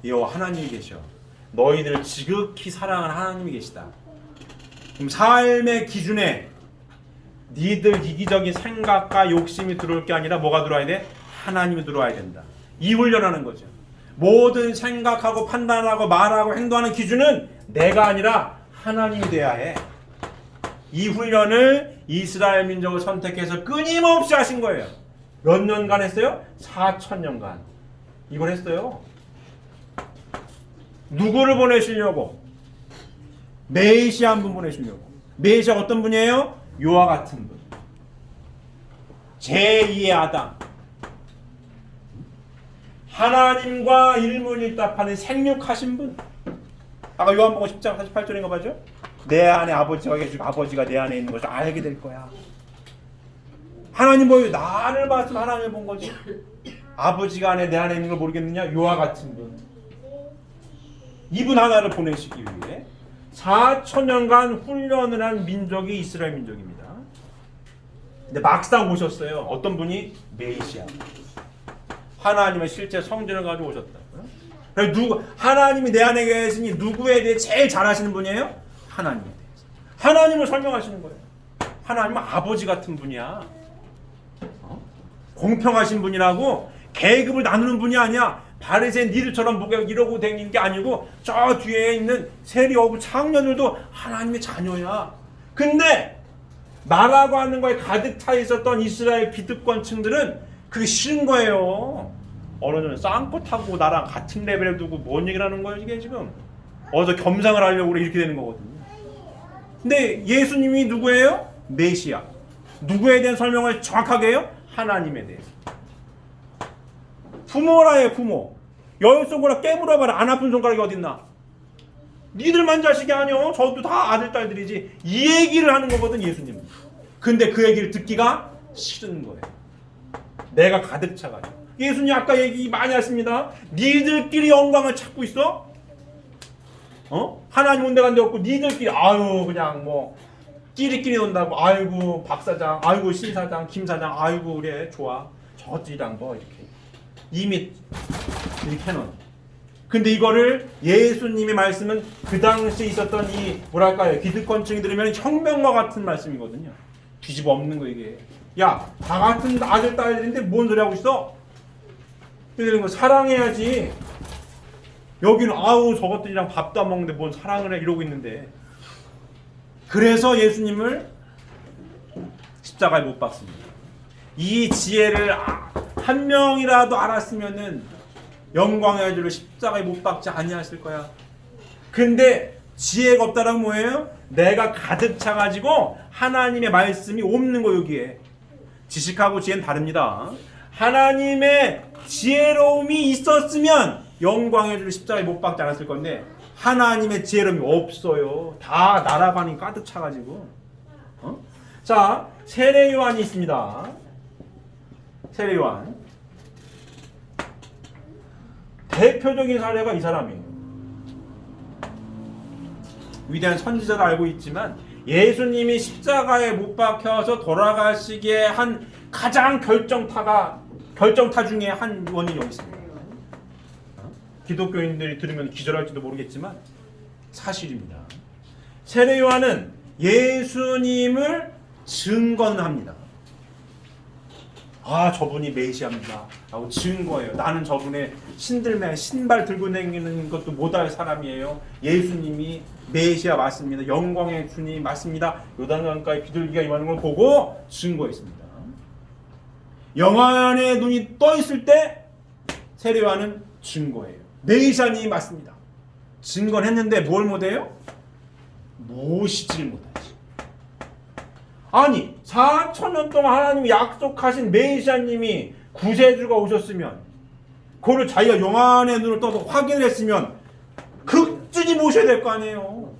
여호와 하나님이 계셔. 너희들을 지극히 사랑하는 하나님이 계시다. 그럼 삶의 기준에 니들 이기적인 생각과 욕심이 들어올 게 아니라 뭐가 들어와야 돼? 하나님이 들어와야 된다. 이 훈련하는 거죠. 모든 생각하고 판단하고 말하고 행동하는 기준은 내가 아니라 하나님이 돼야 해. 이 훈련을 이스라엘 민족을 선택해서 끊임없이 하신 거예요. 몇 년간 했어요? 4,000년간. 이걸 했어요. 누구를 보내시려고? 메시아 한 분 보내시려고. 메시아 어떤 분이에요? 요와 같은 분. 제2의 아담. 하나님과 일문일답하는 생육하신 분. 아까 요한복음 10장 48절인 거 봐죠? 내 안에 아버지가 계시고 아버지가 내 안에 있는 것을 알게 될 거야. 하나님 뭐예요? 나를 봤으면 하나님을 본 거지. 아버지가 내 안에 있는 걸 모르겠느냐? 요와 같은 분. 이분 하나를 보내시기 위해 4,000년간 훈련을 한 민족이 이스라엘 민족입니다. 근데 막상 오셨어요. 어떤 분이? 메시아. 하나님의 실제 성전을 가지고 오셨다고요. 하나님이 내 안에 계시니 누구에 대해 제일 잘하시는 분이에요? 하나님에 대해서. 하나님을 설명하시는 거예요. 하나님은 아버지 같은 분이야. 공평하신 분이라고 계급을 나누는 분이 아니야. 바리새인 니들처럼 목에 이러고 다니는 게 아니고 저 뒤에 있는 세리 어부 창녀들도 하나님의 자녀야. 근데 나라고 하는 거에 가득 차 있었던 이스라엘 기득권층들은 그게 싫은 거예요. 어느 날 쌍꺼 타고 나랑 같은 레벨에 두고 뭔 얘기를 하는 거예요 이게 지금. 어서 겸상을 하려고 그래 이렇게 되는 거거든요. 근데 예수님이 누구예요? 메시아. 누구에 대한 설명을 정확하게 해요? 하나님에 대해서. 부모라해 부모. 열 손가락 깨물어봐라. 안 아픈 손가락이 어딨나? 니들만 자식이 아니요. 저도 다 아들 딸들이지. 이 얘기를 하는 거거든 예수님은. 근데 그 얘기를 듣기가 싫은 거예요. 내가 가득 차가지고. 예수님 아까 얘기 많이 했습니다. 니들끼리 영광을 찾고 있어? 하나님 온 데 간 데 없고 니들끼리 아유 그냥 뭐 끼리끼리 논다고. 아이고 박사장, 아이고 신사장, 김사장, 아이고 그래 좋아. 저지랑 뭐 이렇게 이미 이렇게 해놓은. 근데 이거를 예수님의 말씀은 그 당시에 있었던 이 뭐랄까요 기득권층이 들으면 혁명과 같은 말씀이거든요. 뒤집어 엎는 거 이게. 야, 다 같은 아들 딸들인데 뭔 소리 하고 있어? 이런 거 사랑해야지. 여기는 아우 저것들이랑 밥도 안 먹는데 뭔 사랑을 해 이러고 있는데. 그래서 예수님을 십자가에 못 박습니다. 이 지혜를 한 명이라도 알았으면은 영광의 아들을 십자가에 못 박지 아니하실 거야. 근데 지혜가 없다란 뭐예요? 내가 가득 차가지고 하나님의 말씀이 없는 거 여기에. 지식하고 지혜는 다릅니다. 하나님의 지혜로움이 있었으면 영광의 아들을 십자가에 못 박지 않았을 건데 하나님의 지혜로움이 없어요. 다 나라관이 가득 차가지고. 자, 세례 요한이 있습니다. 세례 요한. 대표적인 사례가 이 사람이에요. 위대한 선지자도 알고 있지만 예수님이 십자가에 못 박혀서 돌아가시기에 한 가장 결정타 중에 한 원인이 여기 있습니다. 기독교인들이 들으면 기절할지도 모르겠지만 사실입니다. 세례 요한은 예수님을 증거합니다. 아, 저분이 메시아입니다 라고 증거해요. 나는 저분의 신들매 신발 들고 다니는 것도 못할 사람이에요. 예수님이 메시아 맞습니다. 영광의 주님 맞습니다. 요단강가에 비둘기가 임하는 걸 보고 증거했습니다. 영안의 눈이 떠 있을 때 세례 요한은 증거해요. 메시아님이 맞습니다. 증거는 했는데 뭘 못해요? 모시질 못하지. 아니 4,000년 동안 하나님이 약속하신 메시아님이 구세주가 오셨으면 그거를 자기가 영안의 눈을 떠서 확인을 했으면 극진히 모셔야 될 거 아니에요.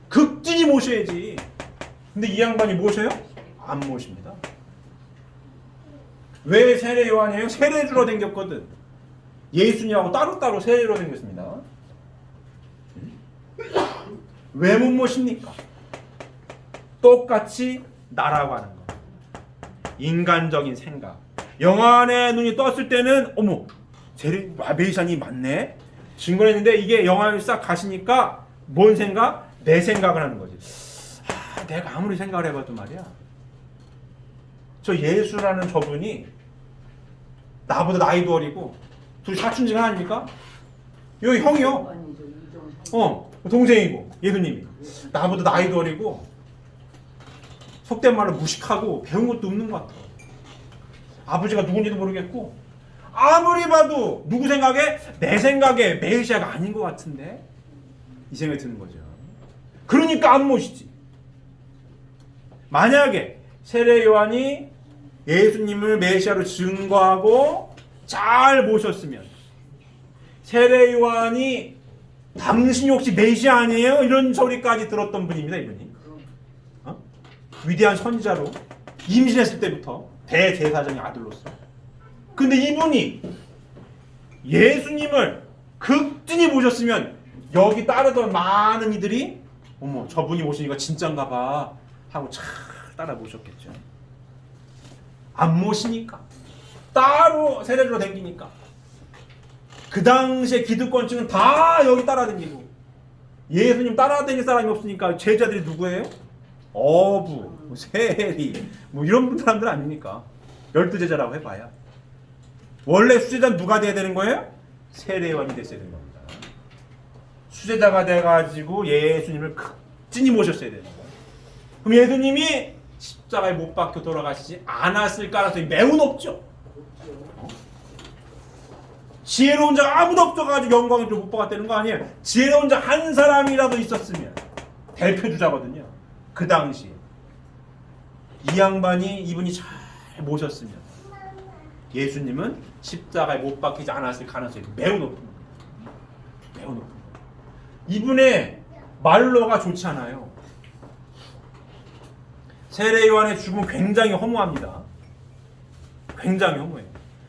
극진히 모셔야지. 근데 이 양반이 모셔요? 안 모십니다. 왜 세례 요한이에요? 세례주로 댕겼거든. 예수님하고 따로따로 세례로 댕겼습니다. 왜 못 모십니까? 똑같이 나라고 하는 거. 인간적인 생각. 영안의 눈이 떴을 때는 어머 메시아님이 맞네. 증거를 했는데 이게 영안을 싹 가시니까 뭔 생각? 내 생각을 하는 거지. 내가 아무리 생각을 해봐도 말이야. 저 예수라는 저분이 나보다 나이도 어리고 둘이 사촌지간 아닙니까? 여기 형이요. 아니죠, 이종. 동생이고 예수님이 나보다 나이도 어리고 속된 말로 무식하고 배운 것도 없는 것 같아. 아버지가 누군지도 모르겠고 아무리 봐도 누구 생각에 내 생각에 메시아가 아닌 것 같은데 이 생각이 드는 거죠. 그러니까 안 모시지. 만약에 세례 요한이 예수님을 메시아로 증거하고 잘 모셨으면 세례 요한이 당신이 혹시 메시아 아니에요? 이런 소리까지 들었던 분입니다. 이분이 위대한 선지자로 임신했을 때부터 대제사장의 아들로서. 근데 이분이 예수님을 극진히 모셨으면 여기 따르던 많은 이들이 어머 저분이 모시니까 진짠가 봐 하고 잘 따라 모셨겠죠. 안 모시니까 따로 세례로 댕기니까 그 당시에 기득권층은 다 여기 따라다니고 예수님 따라다닐 사람이 없으니까 제자들이 누구예요? 어부, 세리 이런 사람들 아닙니까? 12제자라고 해봐야. 원래 수제자는 누가 돼야 되는 거예요? 세례 요한이 됐어야 되는 겁니다. 수제자가 돼가지고 예수님을 극진히 모셨어야 되는 거예요. 그럼 예수님이 십자가에 못 박혀 돌아가시지 않았을 가능성이 매우 높죠. 지혜로운 자가 아무도 없어가지고 영광을 좀 못 받았다는 거 아니에요. 지혜로운 자 한 사람이라도 있었으면 대표주자거든요. 그 당시에 이 양반이 이분이 잘 모셨으면 예수님은 십자가에 못 박히지 않았을 가능성이 매우 높은 거예요. 매우 높은 거예요. 이분의 말로가 좋지 않아요. 세례 요한의 죽음은 굉장히 허무합니다. 굉장히 허무해요.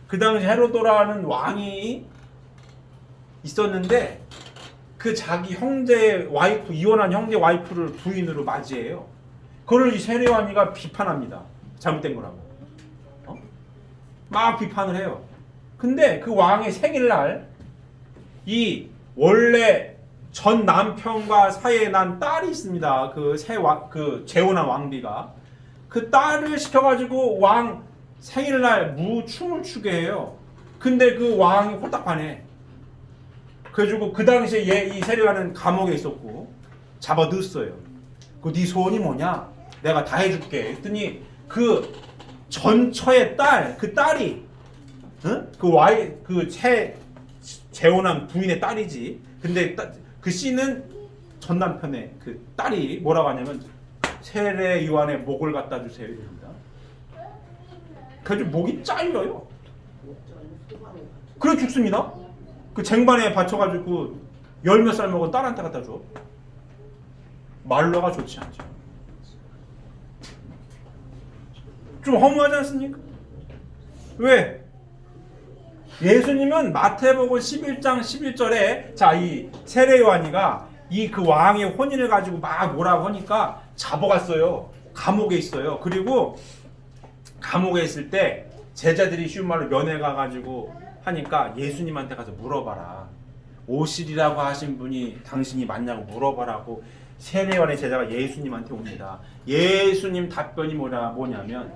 그 당시 헤로도라는 왕이 있었는데 그 자기 형제 와이프, 이혼한 형제 와이프를 부인으로 맞이해요. 그걸 이 세례 요한이가 비판합니다. 잘못된 거라고. 막 비판을 해요. 근데 그 왕의 생일날 이 원래 전 남편과 사이에 난 딸이 있습니다. 그 재혼한 왕비가 그 딸을 시켜가지고 왕 생일날 무춤을 추게 해요. 근데 그 왕이 홀딱 반해. 그래가지고 그 당시에 이 세례요한은 감옥에 있었고 잡아 넣었어요. 네 소원이 뭐냐? 내가 다 해줄게. 했더니 그 전처의 딸, 그 딸이 재혼한 부인의 딸이지. 근데 그 씨는 전 남편의 그 딸이 뭐라고 하냐면 세례 요한의 목을 갖다 주세요 이럽니다. 그래서 목이 잘려요. 그래 죽습니다. 그 쟁반에 받쳐가지고 10몇 살 먹은 딸한테 갖다 줘. 말로가 좋지 않죠. 좀 허무하지 않습니까? 왜? 예수님은 마태복음 11장 11절에 이 세례 요한이가 그 왕의 혼인을 가지고 막 뭐라고 하니까 잡아갔어요. 감옥에 있어요. 그리고 감옥에 있을 때 제자들이 쉬운 말로 면회 가가지고 하니까 예수님한테 가서 물어봐라. 오시리라고 하신 분이 당신이 맞냐고 물어봐라고 세례 요한의 제자가 예수님한테 옵니다. 예수님 답변이 뭐냐면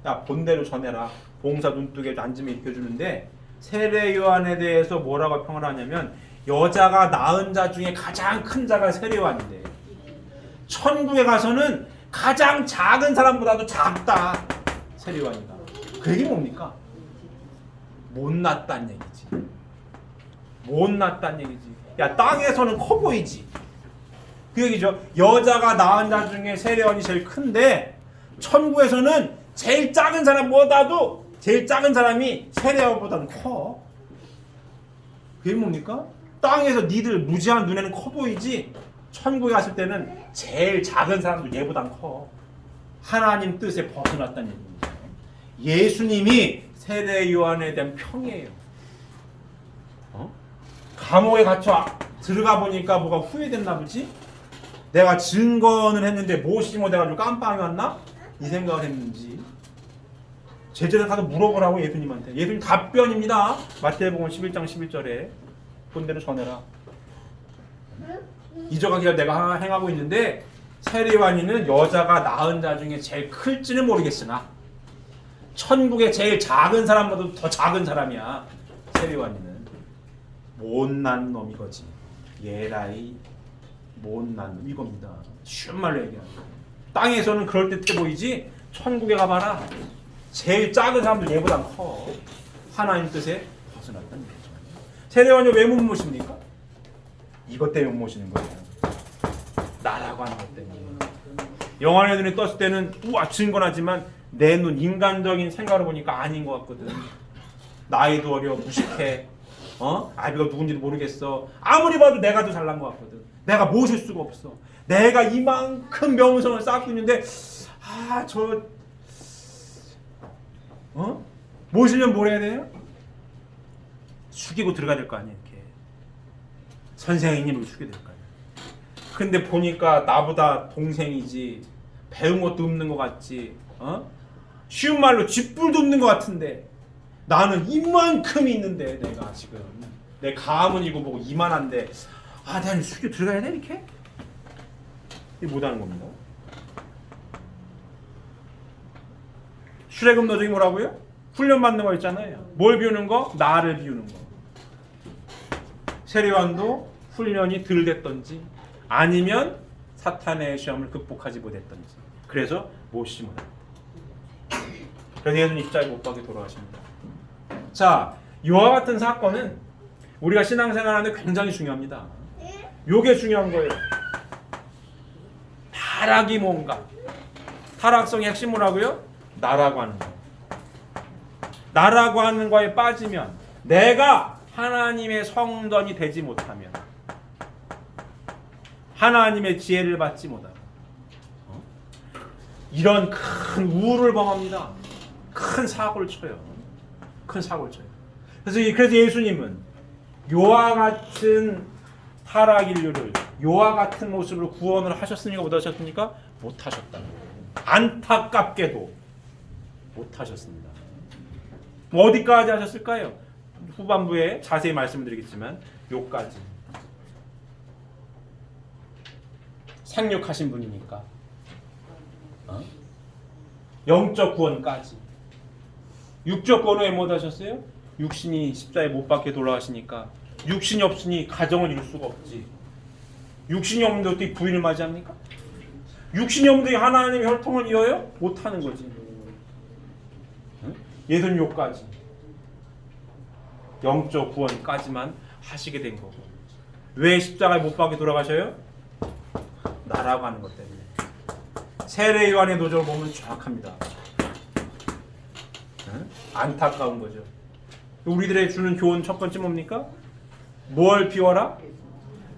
야 본대로 전해라. 봉사 눈뜨게 앉으면 일으켜주는데 세례 요한에 대해서 뭐라고 평을 하냐면 여자가 낳은 자 중에 가장 큰 자가 세례 요한인데 천국에 가서는 가장 작은 사람보다도 작다. 세례 요한이다. 그 얘기 뭡니까? 못났다는 얘기지. 못났다는 얘기지. 야 땅에서는 커 보이지. 그 얘기죠. 여자가 낳은 자 중에 세례 요한이 제일 큰데 천국에서는 제일 작은 사람보다도 제일 작은 사람이 세례 요한보다는 커. 그게 뭡니까? 땅에서 니들 무지한 눈에는 커 보이지 천국에 갔을 때는 제일 작은 사람도 얘보단 커. 하나님 뜻에 벗어났다는 얘기입니다. 예수님이 세례 요한에 대한 평이에요. 감옥에 갇혀 들어가 보니까 뭐가 후회됐나 보지? 내가 증거는 했는데 무엇이 못해가지고 깜빵이 왔나? 이 생각을 했는지 제자들 가서 물어보라고 예수님한테. 예수님 답변입니다. 마태복음 11장 11절에 본대로 전해라. 이적하기를 내가 행하고 있는데 세례 요한이는 여자가 낳은 자 중에 제일 클지는 모르겠으나 천국의 제일 작은 사람보다 더 작은 사람이야. 세례요한이는 못난 놈이거지. 예라이 못난 놈 이겁니다. 쉬운 말로 얘기하면 땅에서는 그럴듯해 보이지 천국에 가봐라. 제일 작은 사람들 얘보다 커. 하나님 뜻에 벗어났다는 거죠. 세례요한이 왜 못 모십니까? 이것 때문에 못 모시는 거예요. 나라고 하는 것 때문에. 영안의 눈이 떴을 때는 우와 증거나지만 내 눈 인간적인 생각으로 보니까 아닌 것 같거든. 나이도 어려 무식해. 아비가 누군지도 모르겠어. 아무리 봐도 내가 더 잘난 것 같거든. 내가 모실 수가 없어. 내가 이만큼 명성을 쌓고 있는데 모시려면 뭘 해야 돼요? 숙이고 들어가야 될 거 아니에요. 이렇게 선생님을 숙여야 될 거 아니에요. 근데 보니까 나보다 동생이지 배운 것도 없는 것 같지. 쉬운 말로 쥐뿔도 없는 것 같은데 나는 이만큼이 있는데 내가 지금 내 가문이고 뭐고 이만한데 내가 숙여 들어가야 돼 이렇게? 이게 못하는 겁니다. 출애굽 노정이 뭐라고요? 훈련 받는 거 있잖아요. 뭘 비우는 거? 나를 비우는 거. 세례요한도 훈련이 덜 됐던지 아니면 사탄의 시험을 극복하지 못했던지 그래서 모시지 못합니다. 그래서 예수님 십자가에 못 박혀 돌아가십니다. 자, 이와 같은 사건은 우리가 신앙생활하는데 굉장히 중요합니다. 요게 중요한 거예요. 타락이 뭔가? 타락성의 핵심 뭐라고요? 나라고 하는 거. 나라고 하는 거에 빠지면 내가 하나님의 성전이 되지 못하면 하나님의 지혜를 받지 못하면 이런 큰 우울을 범합니다. 큰 사고를 쳐요. 큰 사고를 쳐요. 그래서 예수님은 요와 같은 타락 인류를 요와 같은 모습으로 구원을 하셨습니까? 못 하셨습니까? 못 하셨다. 안타깝게도 못 하셨습니다. 뭐 어디까지 하셨을까요? 후반부에 자세히 말씀드리겠지만 요까지. 생육하신 분이니까 영적 구원까지. 육적 구원은 왜 못 하셨어요? 육신이 십자가에 못 박혀 돌아가시니까. 육신이 없으니 가정을 이룰 수가 없지. 육신이 없는데 어떻게 부인을 맞이합니까? 육신이 없는데 하나님의 혈통을 이어요? 못하는 거지. 예수님 요까지. 영적 구원까지만 하시게 된 거고. 왜 십자가에 못 박혀 돌아가셔요? 나라고 하는 것 때문에. 세례요한의 노조를 보면 정확합니다. 안타까운 거죠. 우리들의 주는 교훈 첫 번째 뭡니까? 뭘 비워라?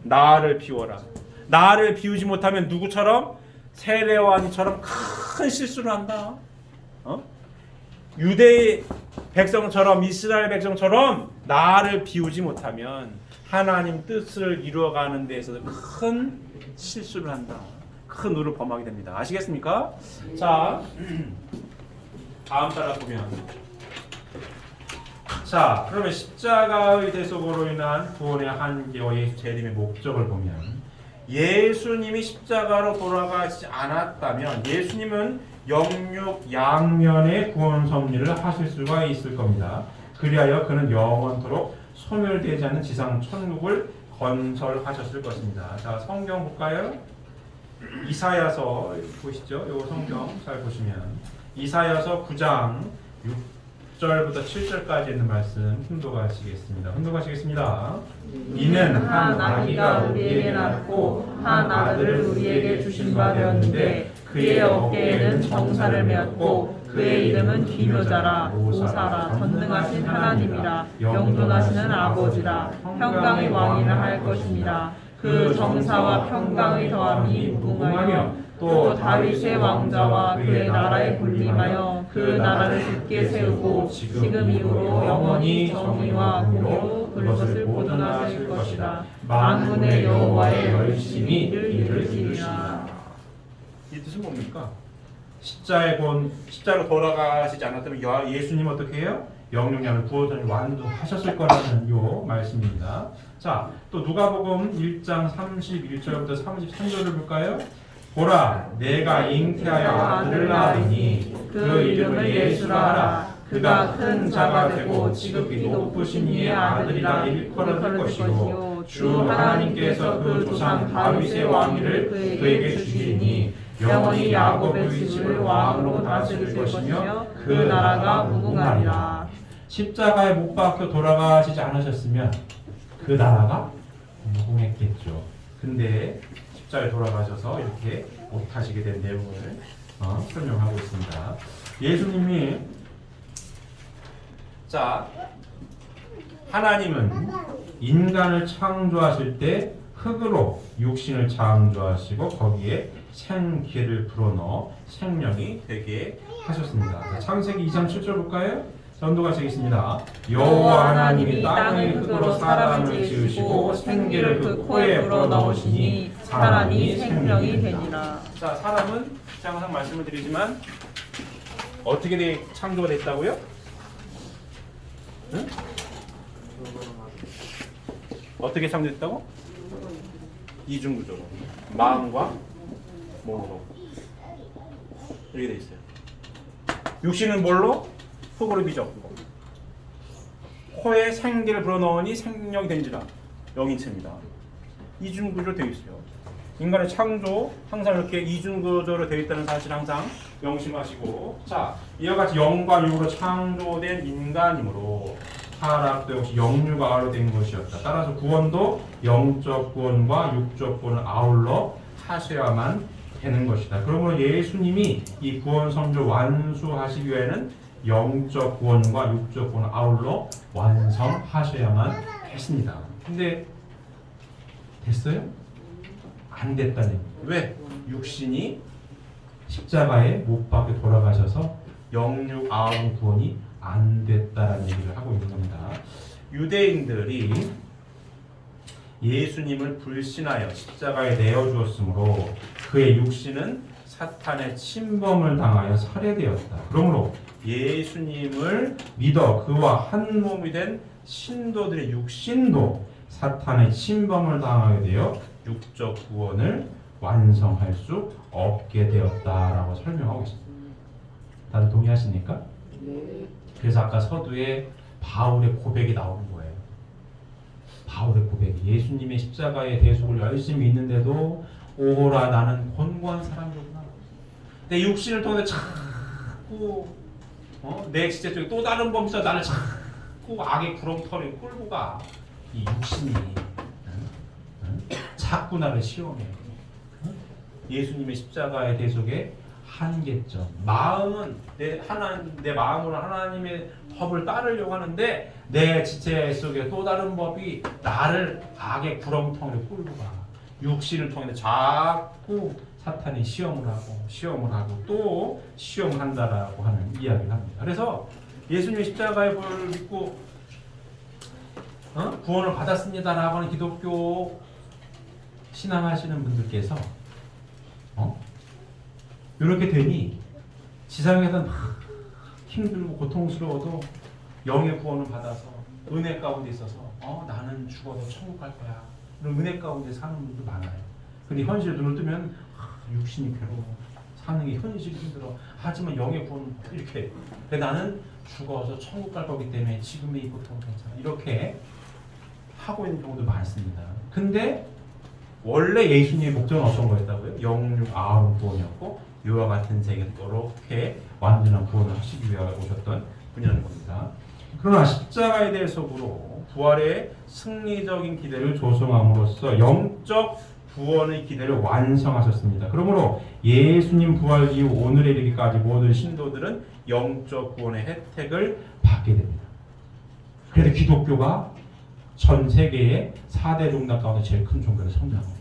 나를 비워라. 나를 비우지 못하면 누구처럼? 세례요한이처럼 큰 실수를 한다. 유대 백성처럼 이스라엘 백성처럼 나를 비우지 못하면 하나님 뜻을 이루어가는 데 있어서 큰 실수를 한다. 큰 우를 범하게 됩니다. 아시겠습니까? 자, 다음 따라 보면 자, 그러면 십자가의 대속으로 인한 구원의 한계와 예수 재림의 목적을 보면 예수님이 십자가로 돌아가지 않았다면 예수님은 영육 양면의 구원 섭리를 하실 수가 있을 겁니다. 그리하여 그는 영원토록 소멸되지 않는 지상 천국을 건설하셨을 것입니다. 자, 성경 볼까요? 이사야서 보시죠. 요 성경 잘 보시면 이사야서 9장 6절부터 7절까지 있는 말씀 훈독하시겠습니다. 훈독하시겠습니다. 이는 한 아기가 우리에게 낳았고 한 아들을 우리에게 주신 바 되었는데 그의 어깨에는 정사를 메었고 그의 이름은 기묘자라 오사라 전능하신 하나님이라 영존하시는 아버지라 평강의 왕이라 할 것입니다. 그 정사와 평강의 더함이 무궁하며 또 다윗의 왕자와 그의 나라에 군림하여 그 나라를 굳게 세우고 지금 이후로 영원히 정의와 공의로 그것을 보존하실 것이라. 만군의 여호와의 열심히 이를 이루시리라. 이 뜻은 뭡니까? 십자로 돌아가시지 않았다면 예수님 어떻게 해요? 영육양을 구원을 완두하셨을 거라는 요 말씀입니다. 자, 또 누가복음 1장 31절부터 33절을 볼까요? 보라 내가 잉태하여 아들을 낳으니 그 이름을 예수라 하라. 그가 큰 자가 되고 지극히 높으신 이의 아들이라 일컬어질 것이요 주 하나님께서 그 조상 다윗의 왕위를 그에게 주시니 영원히 야곱의 집을 왕으로 다스릴 것이며 그 나라가 무궁하리라. 십자가에 못 박혀 돌아가시지 않으셨으면 그 나라가 무궁했겠죠. 근데 십자가에 돌아가셔서 이렇게 못하시게 된 내용을 설명하고 있습니다. 예수님이 자 하나님은 인간을 창조하실 때 흙으로 육신을 창조하시고 거기에 생기를 불어넣어 생명이 되게 하셨습니다. 자, 창세기 2장 7절 볼까요? 전도가 되겠습니다. 여호와 하나님이 땅의 흙으로 사람을 지으시고 생기를 그 코에 불어넣으시니 사람이 생명이 되니라. 자, 사람은 항상 말씀을 드리지만 어떻게 창조가 됐다고요? 응? 어떻게 창조됐다고? 이중구조로 마음과 몸으로 이렇게 돼 있어요. 육신은 뭘로? 흙으로 빚었고 코에 생기를 불어넣으니 생명이 된지라 영인체입니다. 이중구조로 되어 있어요. 인간의 창조 항상 이렇게 이중구조로 되어 있다는 사실 항상 명심하시고 자 이와 같이 영과 육으로 창조된 인간이므로 타락도 역시 영육가 아울러 된 것이었다. 따라서 구원도 영적 구원과 육적 구원을 아울러 하셔야만 되는 것이다. 그러므로 예수님이 이 구원 선조 완수하시기 위해는 영적 구원과 육적 구원을 아울러 완성하셔야만 했습니다. 근데 됐어요? 안 됐다는 얘기예요. 왜? 육신이 십자가에 못 박혀 돌아가셔서 영육 아울 구원이 안 됐다라는 얘기를 하고 있는 겁니다. 유대인들이 예수님을 불신하여 십자가에 내어주었으므로 그의 육신은 사탄의 침범을 당하여 살해되었다. 그러므로 예수님을 믿어 그와 한 몸이 된 신도들의 육신도 사탄의 침범을 당하게 되어 육적 구원을 완성할 수 없게 되었다라고 설명하고 있습니다. 다들 동의하십니까? 네. 그래서 아까 서두에 바울의 고백이 나오는 거예요. 바울의 고백이 예수님의 십자가의 대속을 열심히 믿는데도 오호라 나는 곤고한 사람이구나. 내 육신을 통해 자꾸 내 지체 쪽에 또 다른 범죄자 나를 자꾸 악의 구렁텅이에 끌고 가. 이 육신이 자꾸 나를 시험해. 예수님의 십자가의 대속의 한계점. 마음은 내 마음으로 하나님의 법을 따르려고 하는데 내 지체 속에 또 다른 법이 나를 악의 구렁텅이로 끌고 가. 육신을 통해 자꾸 사탄이 시험을 하고 또 시험을 한다라고 하는 이야기를 합니다. 그래서 예수님의 십자가의 보혈을 믿고 구원을 받았습니다라고 하는 기독교 신앙하시는 분들께서 이렇게 되니 지상에서는 막 힘들고 고통스러워도 영의 구원을 받아서 은혜 가운데 있어서 나는 죽어도 천국 갈 거야. 이런 은혜 가운데 사는 분도 많아요. 근데 현실에 눈을 뜨면 육신이 괴로워. 사는 게 현실이 힘들어. 하지만 영의 구원은 이렇게. 근데 나는 죽어서 천국 갈 거기 때문에 지금의 이 고통은 괜찮아. 이렇게 하고 있는 경우도 많습니다. 근데 원래 예수님의 목적은 어떤 거였다고요? 영육 아울 구원이었고 이와 같은 세계에서 이렇게 완전한 구원을 하시기 위해 오셨던 분이라는 겁니다. 그러나 십자가에 대해서로 부활의 승리적인 기대를 조성함으로써 영적 구원의 기대를 완성하셨습니다. 그러므로 예수님 부활 이후 오늘에 이르기까지 모든 신도들은 영적 구원의 혜택을 받게 됩니다. 그래서 기독교가 전 세계의 4대 종단 가운데 제일 큰 종교를 성장합니다.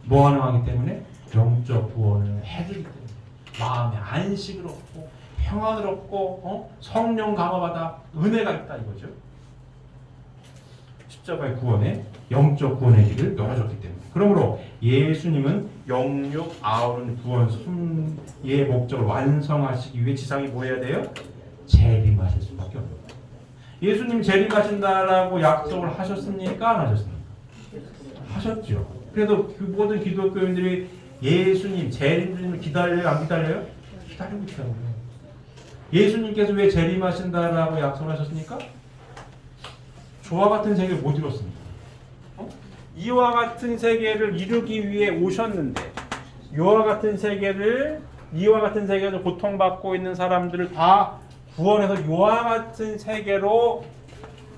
뭐 하기 때문에? 영적 구원을 해주기 때문에. 마음에 안식을 얻고 평안을 얻고 성령 감화받아 은혜가 있다 이거죠. 십자가의 구원에 영적 구원의 길을 열어줬기 때문에. 그러므로 예수님은 영육 아우른 구원 순의 목적을 완성하시기 위해 지상에 뭐 해야 돼요? 재림하실 수밖에 없는 거예요. 예수님 재림하신다라고 약속을 하셨습니까? 안 하셨습니까? 하셨죠. 그래도 모든 기독교인들이 예수님, 재림주님을 기다려요? 안 기다려요? 기다리고 있다고요. 예수님께서 왜 재림하신다라고 약속하셨습니까? 저와 같은 세계를 못 이뤘습니다. 이와 같은 세계를 이루기 위해 오셨는데 이와 같은 세계에서 고통받고 있는 사람들을 다 구원해서 이와 같은 세계로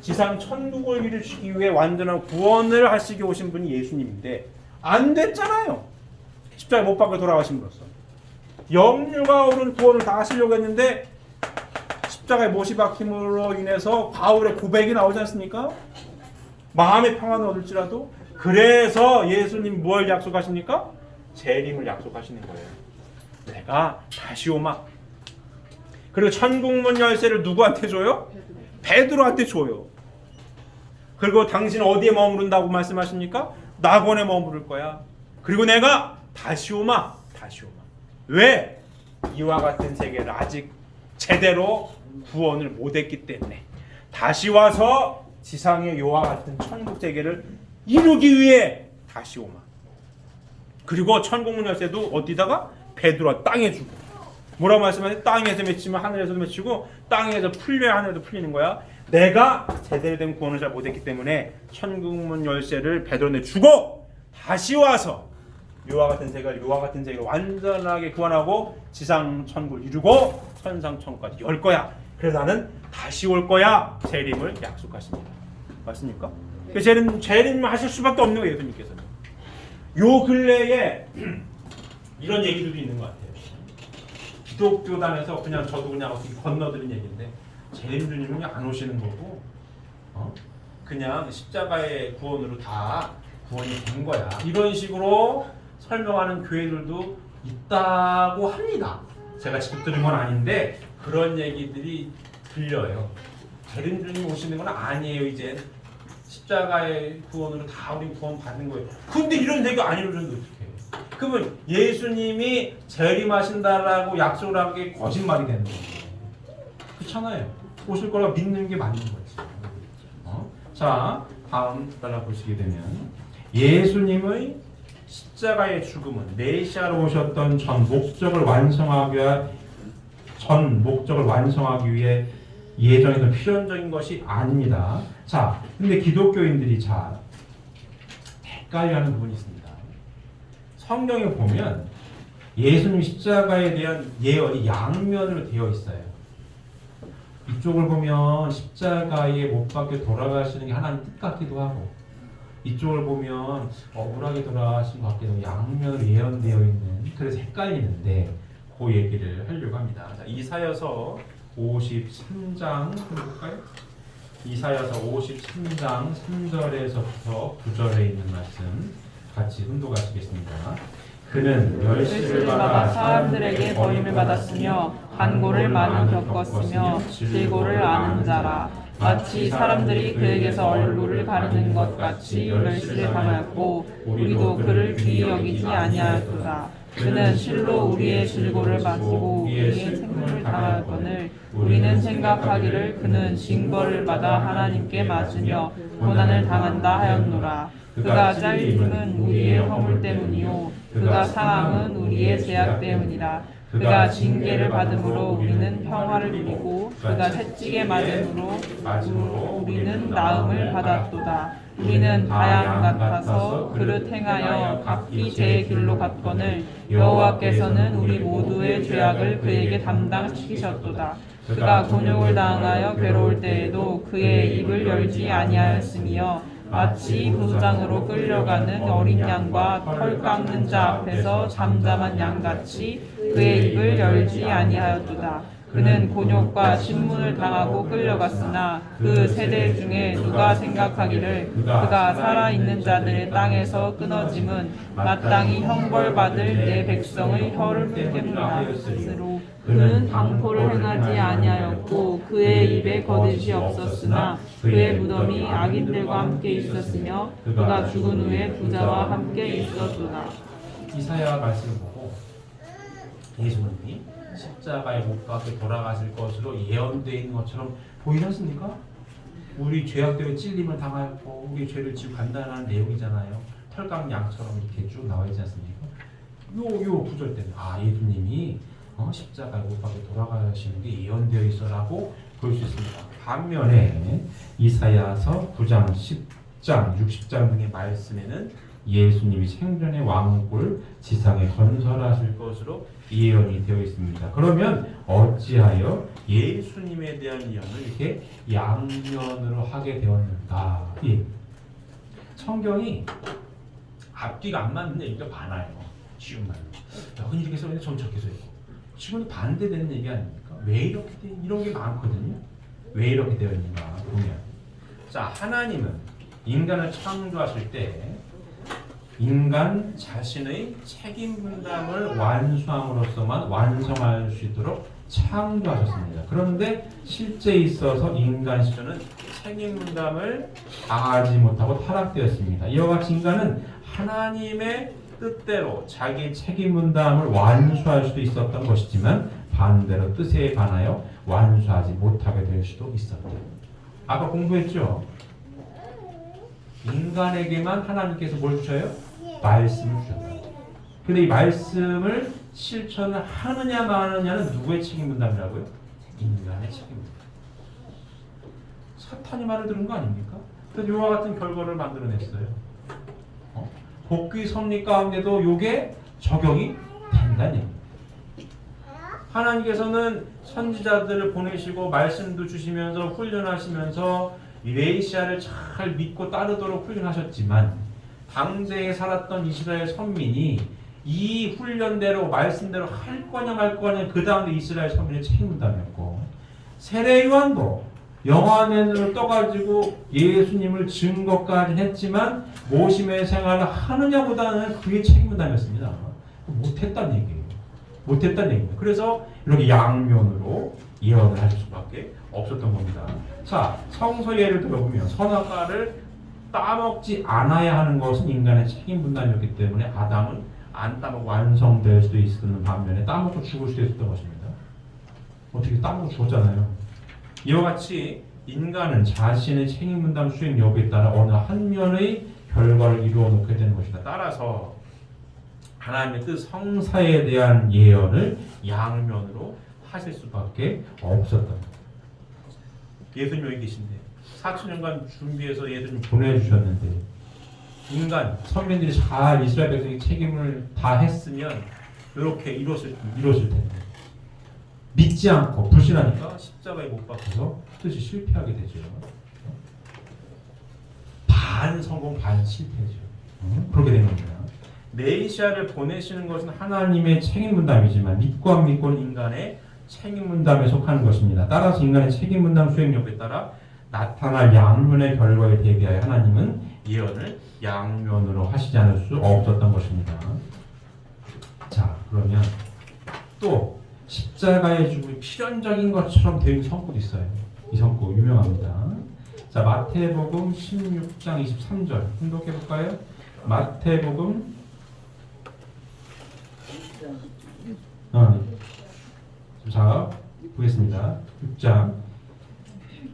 지상 천국을 이루시기 위해 완전한 구원을 하시기 오신 분이 예수님인데 안 됐잖아요. 십자가에 못 박혀 돌아가심으로써 영유가 오른 구원을 다 하시려고 했는데 십자가에 못이 박힘으로 인해서 바울의 고백이 나오지 않습니까? 마음의 평안을 얻을지라도. 그래서 예수님 뭘 약속하십니까? 재림을 약속하시는 거예요. 내가 다시 오마. 그리고 천국문 열쇠를 누구한테 줘요? 베드로한테 줘요. 그리고 당신 어디에 머무른다고 말씀하십니까? 낙원에 머무를 거야. 그리고 내가 다시 오마. 왜? 이와 같은 세계를 아직 제대로 구원을 못했기 때문에 다시 와서 지상의 이와 같은 천국 세계를 이루기 위해 다시 오마. 그리고 천국문 열쇠도 어디다가? 베드로 땅에 주고. 뭐라고 말씀하세요? 땅에서 맺히면 하늘에서도 맺히고 땅에서 풀려야 하늘에도 풀리는 거야. 내가 제대로 된 구원을 잘 못했기 때문에 천국문 열쇠를 베드로한테 주고 다시 와서 이와 같은 세계를 완전하게 구원하고 지상 천국을 이루고 천상 천국까지 열 거야. 그래서 나는 다시 올 거야. 재림을 약속하십니다. 맞습니까? 그 재림을 하실 수밖에 없는 거예요, 예수님께서는. 요 근래에 이런 얘기들도 있는 것 같아요. 기독교단에서 그냥 저도 그냥 어떻게 건너드린 얘기인데 재림주님은 그냥 안 오시는 거고, 그냥 십자가의 구원으로 다 구원이 된 거야. 이런 식으로 설명하는 교회들도 있다고 합니다. 제가 직접 들은 건 아닌데 그런 얘기들이 들려요. 재림주님 오시는 건 아니에요. 이제 십자가의 구원으로 다 우리 구원 받는 거예요. 근데 이런 얘기가 안 이루어졌는데 어떡해. 그러면 예수님이 재림하신다라고 약속을 한 게 거짓말이 되는 거예요. 그렇잖아요. 오실 거라고 믿는 게 맞는 거지. 자, 다음 달라 보시게 되면 예수님의 십자가의 죽음은 메시아로 오셨던 전 목적을 완성하기 위해 예정했던 필연적인 것이 아닙니다. 자, 근데 기독교인들이 잘 헷갈려하는 부분이 있습니다. 성경에 보면 예수님 십자가에 대한 예언이 양면으로 되어 있어요. 이쪽을 보면 십자가에 못 박혀 돌아가시는 게 하나님 뜻 같기도 하고, 이쪽을 보면 억울하게 돌아가신 것 같기도 하고, 양면으로 예언되어 있는, 그래서 헷갈리는데 그 얘기를 하려고 합니다. 자, 이사야서 53장 한번 볼까요? 이사야서 53장 3절에서부터 9절에 있는 말씀 같이 훈독하시겠습니다. 그는 멸시를 받아 사람들에게 버림을 받았으며 간고를 많이 겪었으며 질고를 아는 자라. 마치 사람들이 그에게서 얼굴을 가리는 것 같이 멸시를 당하였고 우리도 그를 귀히 여기지 아니하였도다. 그는 실로 우리의 질고를 마시고 우리의 생물을 당하였거늘 우리는 생각하기를 그는 징벌을 받아 하나님께 맞으며 고난을 당한다 하였노라. 그가 잘림은 우리의 허물 때문이요 그가 상함은 우리의 죄악 때문이라. 그가 징계를 받음으로 우리는 평화를 누리고 그가 채찍에 맞음으로 우리는 나음을 받았도다. 우리는 다 양 같아서 그릇 행하여 각기 제 길로 갔거늘 여호와께서는 우리 모두의 죄악을 그에게 담당시키셨도다. 그가 곤욕을 당하여 괴로울 때에도 그의 입을 열지 아니하였으며 마치 도장으로 끌려가는 어린 양과 털 깎는 자 앞에서 잠잠한 양같이 그의 입을 열지 아니하였도다. 그는 곤욕과 신문을 당하고 끌려갔으나 그 세대 중에 누가 생각하기를 그가 살아있는 자들의 땅에서 끊어짐은 마땅히 형벌받을 내 백성의 혀를 때문이라. 스스로 그는 강포를 행하지 아니하였고 그의 입에 거짓이 없었으나 그의 무덤이 악인들과 함께 있었으며 그가 죽은 후에 부자와 함께 있었도다. 이사야 말씀을 보고 예수님이 십자가에 못 박혀 돌아가실 것으로 예언되어 있는 것처럼 보이지 않습니까? 우리 죄악 때문에 찔림을 당하였고 우리 죄를 지고 간다는 내용이잖아요. 털강 양처럼 이렇게 쭉 나와 있지 않습니까? 요 구절 때는 예수님이 십자가에 못 박혀 돌아가시는 게 예언되어 있어라고 볼 수 있습니다. 반면에 이사야서 9장, 10장, 60장 등의 말씀에는 예수님이 생전에 왕국을 지상에 건설하실 것으로 예언이 되어 있습니다. 그러면 어찌하여 예수님에 대한 예언을 이렇게 양면으로 하게 되었는가? 성경이 앞뒤가 안 맞는 얘기가 많아요. 쉬운 말로. 여기 이렇게 써있는데 전 저렇게 써있고. 지금은 반대되는 얘기 아닙니까? 왜 이렇게 이런 게 많거든요. 왜 이렇게 되어 있는가 보면, 자, 하나님은 인간을 창조하실 때 인간 자신의 책임 분담을 완수함으로써만 완성할 수 있도록 창조하셨습니다. 그런데 실제 있어서 인간 시절은 책임 분담을 다하지 못하고 타락되었습니다. 이와 같이 인간은 하나님의 뜻대로 자기 책임 분담을 완수할 수도 있었던 것이지만 반대로 뜻에 반하여 완수하지 못하게 될 수도 있었다. 아까 공부했죠? 인간에게만 하나님께서 뭘 주셔요? 말씀을 주셨다. 근데 이 말씀을 실천을 하느냐 마느냐는 누구의 책임 분담이라고요? 인간의 책임 분담. 사탄이 말을 들은 거 아닙니까? 그래서 이와 같은 결과를 만들어냈어요. 복귀 섭리 가운데도 이게 적용이 된다는 얘기입니다. 하나님께서는 선지자들을 보내시고 말씀도 주시면서 훈련하시면서 메시아를 잘 믿고 따르도록 훈련하셨지만 당대에 살았던 이스라엘 선민이 이 훈련대로 말씀대로 할 거냐 말 거냐 그 다음에 이스라엘 선민의 책임분담이었고, 세례 요한도 영화면으로 떠가지고 예수님을 증거까지 했지만 모심의 생활을 하느냐보다는 그게 책임분담이었습니다. 못했다는 얘기예요. 못했다는 얘기입니다. 그래서 이렇게 양면으로 예언을 할 수밖에 없었던 겁니다. 자, 성서 예를 들어보면 선악과를 따먹지 않아야 하는 것은 인간의 책임 분담이었기 때문에 아담은 안 따먹고 완성될 수도 있었는 반면에 따먹고 죽을 수도 있었던 것입니다. 어떻게 따먹고 죽었잖아요. 이와 같이 인간은 자신의 책임 분담 수행 여부에 따라 어느 한 면의 결과를 이루어 놓게 되는 것이다. 따라서 하나님의 뜻 성사에 대한 예언을 양면으로 하실 수밖에 없었던 겁니다. 예수님 여기 계신데 4,000년간 준비해서 예수님 보내주셨는데 인간 선민들이 잘 이스라엘 백성의 책임을 다 했으면 이렇게 이뤘을 텐데 믿지 않고 불신하니까 십자가에 못 박혀서 뜻이 실패하게 되죠. 반 성공 반 실패죠. 그렇게 되는 겁니다. 메시아를 보내시는 것은 하나님의 책임 분담이지만 믿고 안 믿고는 인간의 책임 분담에 속하는 것입니다. 따라서 인간의 책임 분담 수행 여부에 따라 나타날 양면의 결과에 대비하여 하나님은 예언을 양면으로 하시지 않을 수 없었던 것입니다. 자, 그러면 또 십자가의 죽음이 필연적인 것처럼 되어 있는 성구도 있어요. 이 성구 유명합니다. 자, 마태복음 16장 23절 혼독해 볼까요? 마태복음 자, 보겠습니다. 6장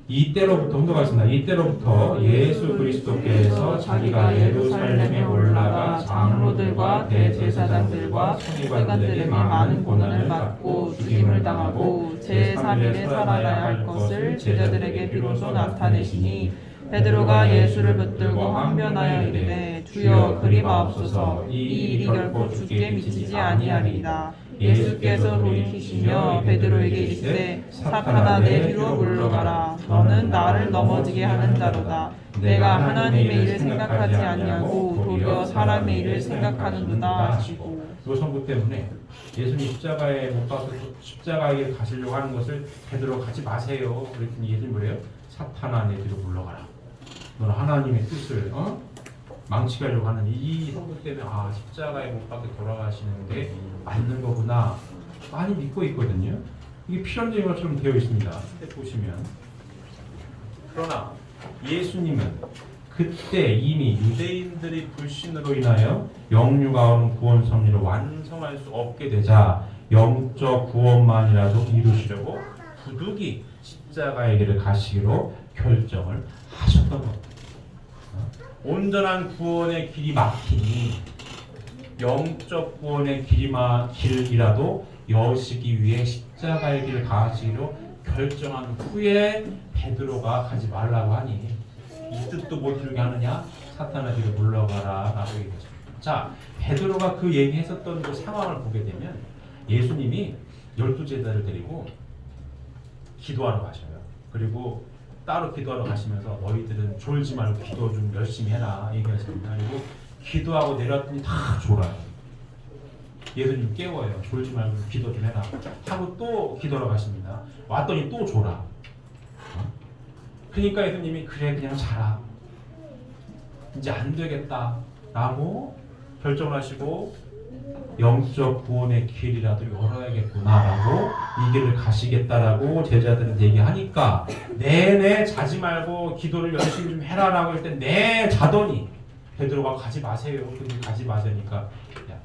이때로부터 혼독하겠습니다. 이때로부터 예수 그리스도께서 자기가 예루살렘에 올라가 장로들과 대제사장들과 서기관들에게 많은 고난을 받고 죽임을 당하고 제3일에 살아나야 할 것을 제자들에게 비로소 나타내시니 베드로가 예수를 붙들고 항변하여 이르되 주여 그리 마옵소서 이 일이 결코 주께 미치지 아니하리이다. 예수께서 돌이키시며 베드로에게 이르시되 사탄아 내 뒤로 물러가라. 너는 나를 넘어지게 하는 자로다. 내가 하나님의 일을 생각하지 아니하고 도리어 사람의 일을 생각하는도다 하시고. 이 선고 때문에 예수님 십자가에 못 박혀서 십자가에 가시려고 하는 것을 베드로 가지 마세요. 그랬더니 예수님 뭐래요? 사탄아 내 뒤로 물러가라. 너는 하나님의 뜻을 망치게 하려고 하는 이 성도 때문에 십자가에 못 박혀 돌아가시는 게 맞는 거구나 많이 믿고 있거든요. 이게 필연적인 것처럼 되어 있습니다. 보시면 그러나 예수님은 그때 이미 유대인들이 불신으로 인하여 영류가 오는 구원 섭리를 완성할 수 없게 되자 영적 구원만이라도 이루시려고 부득이 십자가의 길을 가시기로 결정을 하셨던 겁니다. 온전한 구원의 길이 막히니 영적 구원의 길이라도 여시기 위해 십자가의 길을 가시기로 결정한 후에 베드로가 가지 말라고 하니 이 뜻도 못 이루게 하느냐? 사탄아 뒤로 물러가라 라고 얘기했습니다. 자, 베드로가 그 얘기했었던 그 상황을 보게 되면 예수님이 12제자를 데리고 기도하러 가셔요. 그리고 따로 기도하러 가시면서 너희들은 졸지 말고 기도 좀 열심히 해라 얘기하십니다. 그리고 기도하고 내려왔더니 다 졸아요. 예수님 깨워요. 졸지 말고 기도 좀 해라 하고 또 기도하러 가십니다. 왔더니 또 졸아. 그러니까 예수님이 그래 그냥 자라. 이제 안 되겠다 라고 결정을 하시고 영적 구원의 길이라도 열어야겠구나라고 이 길을 가시겠다라고 제자들한테 얘기하니까 네네 자지 말고 기도를 열심히 좀 해라라고 할 때 네 자더니 베드로가 가지 마세요. 근데 가지 마세요니까 야,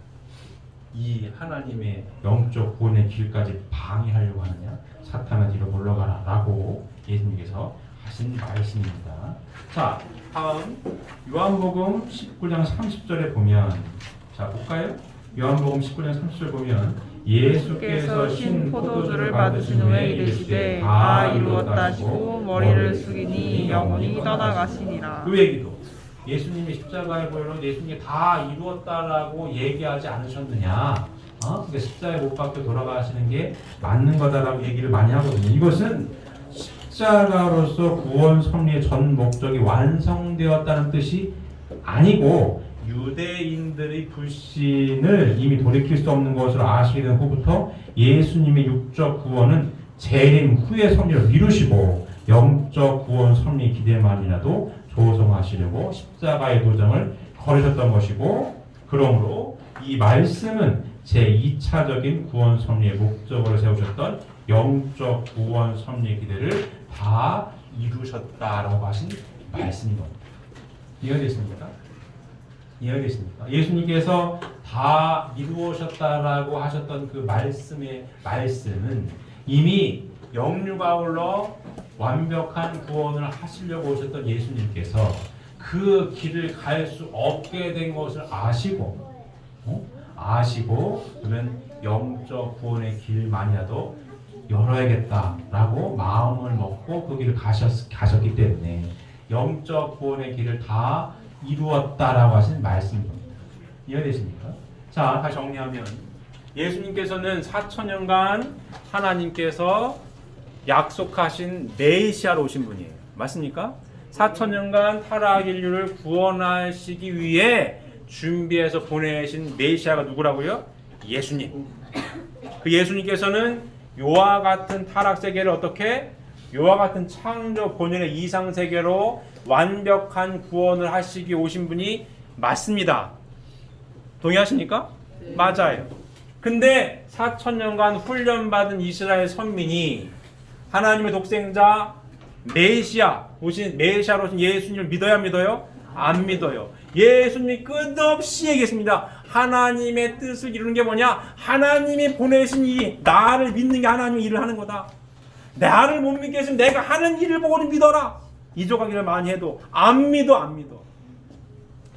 이 하나님의 영적 구원의 길까지 방해하려고 하느냐? 사탄아 뒤로 물러가라라고 예수님께서 하신 말씀입니다. 자, 다음 요한복음 19장 30절에 보면 자 볼까요? 요한복음 19장 30절 보면 예수께서 신 포도주를 받으신 후에 이르시되 다 이루었다 하시고 머리를 숙이니 영혼이 떠나가시니라. 그 얘기도 예수님이 십자가에 보여놓은 예수님이 다 이루었다라고 얘기하지 않으셨느냐? 그러니까 십자가에 못 박혀 돌아가시는 게 맞는 거다라고 얘기를 많이 하거든요. 이것은 십자가로서 구원 섭리의 전 목적이 완성되었다는 뜻이 아니고 유대인들의 불신을 이미 돌이킬 수 없는 것으로 아시게 된 후부터 예수님의 육적 구원은 재림 후의 섭리를 이루시고 영적 구원 섭리 기대만이라도 조성하시려고 십자가의 도장을 걸으셨던 것이고 그러므로 이 말씀은 제2차적인 구원 섭리의 목적으로 세우셨던 영적 구원 섭리 기대를 다 이루셨다라고 하신 말씀인 겁니다. 이해되십니까? 이해되십니까? 예수님께서 다 이루어셨다라고 하셨던 그 말씀은 이미 영류가 올러 완벽한 구원을 하시려고 오셨던 예수님께서 그 길을 갈 수 없게 된 것을 아시고 그러면 영적 구원의 길만이라도 열어야겠다라고 마음을 먹고 그 길을 가셨기 때문에 영적 구원의 길을 다 이루었다라고 하신 말씀입니다. 이해되십니까? 자, 다시 정리하면 예수님께서는 4,000년간 하나님께서 약속하신 메시아로 오신 분이에요. 맞습니까? 4,000년간 타락 인류를 구원하시기 위해 준비해서 보내신 메시아가 누구라고요? 예수님. 그 예수님께서는 요와 같은 타락 세계를 어떻게? 요와 같은 창조 본연의 이상 세계로 완벽한 구원을 하시기 오신 분이 맞습니다. 동의하십니까? 네. 맞아요. 근데 4,000년간 훈련받은 이스라엘 선민이 하나님의 독생자 메시아 오신 메시아로 오신 예수님을 믿어야 안 믿어요? 안 믿어요. 예수님이 끝없이 얘기했습니다. 하나님의 뜻을 이루는 게 뭐냐? 하나님이 보내신 이 나를 믿는 게 하나님의 일을 하는 거다. 나를 못 믿게 했으면 내가 하는 일을 보고는 믿어라. 이조가기를 많이 해도 안 믿어.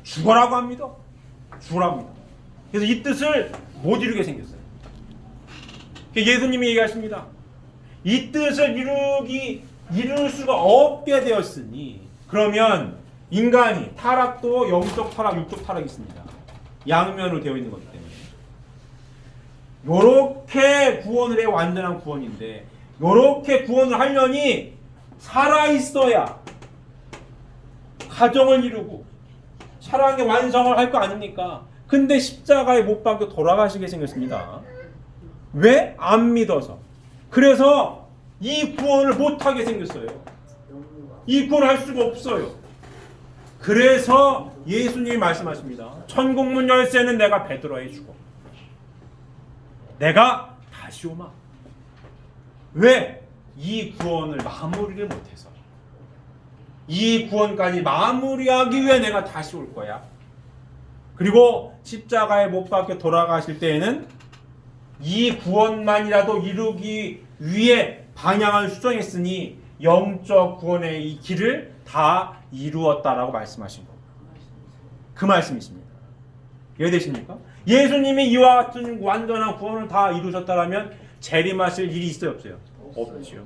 죽어라고 안 믿어. 죽으라고 믿어. 그래서 이 뜻을 못 이루게 생겼어요. 예수님이 얘기하십니다. 이 뜻을 이룰 수가 없게 되었으니 그러면 인간이 타락도 영적 타락, 육적 타락이 있습니다. 양면으로 되어 있는 거기 때문에 요렇게 구원을 해 완전한 구원인데 요렇게 구원을 하려니 살아있어야 가정을 이루고 사랑의 완성을 할 거 아닙니까? 근데 십자가에 못 박혀 돌아가시게 생겼습니다. 왜? 안 믿어서. 그래서 이 구원을 못하게 생겼어요. 이 구원을 할 수가 없어요. 그래서 예수님이 말씀하십니다. 천국문 열쇠는 내가 베드로에게 주고 내가 다시 오마. 왜? 이 구원을 마무리를 못해서. 이 구원까지 마무리하기 위해 내가 다시 올 거야. 그리고 십자가에 못 박혀 돌아가실 때에는 이 구원만이라도 이루기 위해 방향을 수정했으니 영적 구원의 이 길을 다 이루었다라고 말씀하신 겁니다. 그 말씀이십니다. 이해되십니까? 예수님이 이와 같은 완전한 구원을 다 이루셨다라면 재림하실 일이 있어요, 없어요? 없지요.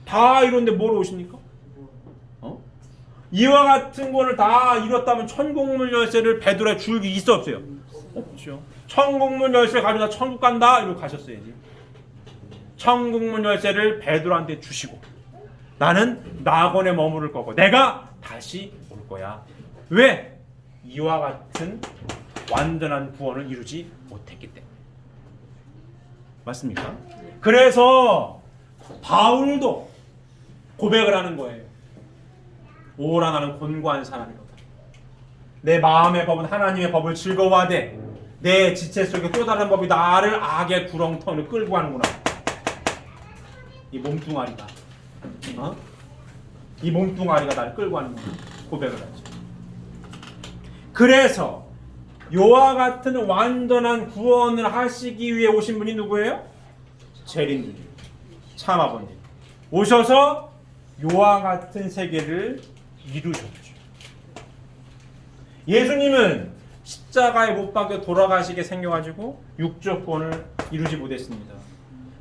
다 이런데 뭐로 오십니까? 이와 같은 구원을 다 이뤘다면 천국문 열쇠를 베드로에 줄 일이 있어, 없어요? 없죠. 천국문 열쇠 가지고 천국 간다 이러고 가셨어야지. 천국문 열쇠를 베드로한테 주시고 나는 낙원에 머무를 거고 내가 다시 올 거야. 왜? 이와 같은 완전한 구원을 이루지 못했기 때문에. 맞습니까? 그래서 바울도 고백을 하는 거예요. 오라 나는 곤고한 사람이로다. 내 마음의 법은 하나님의 법을 즐거워하되 내 지체 속에 또 다른 법이 나를 악의 구렁텅이로 끌고 가는구나. 이 몸뚱아리가 이 몸뚱아리가 나를 끌고 가는 고백을 하죠. 그래서 요와 같은 완전한 구원을 하시기 위해 오신 분이 누구예요? 재림주님, 참아버님 오셔서 요와 같은 세계를 이루셨죠. 예수님은 십자가에 못 박혀 돌아가시게 생겨가지고 육적 구원을 이루지 못했습니다.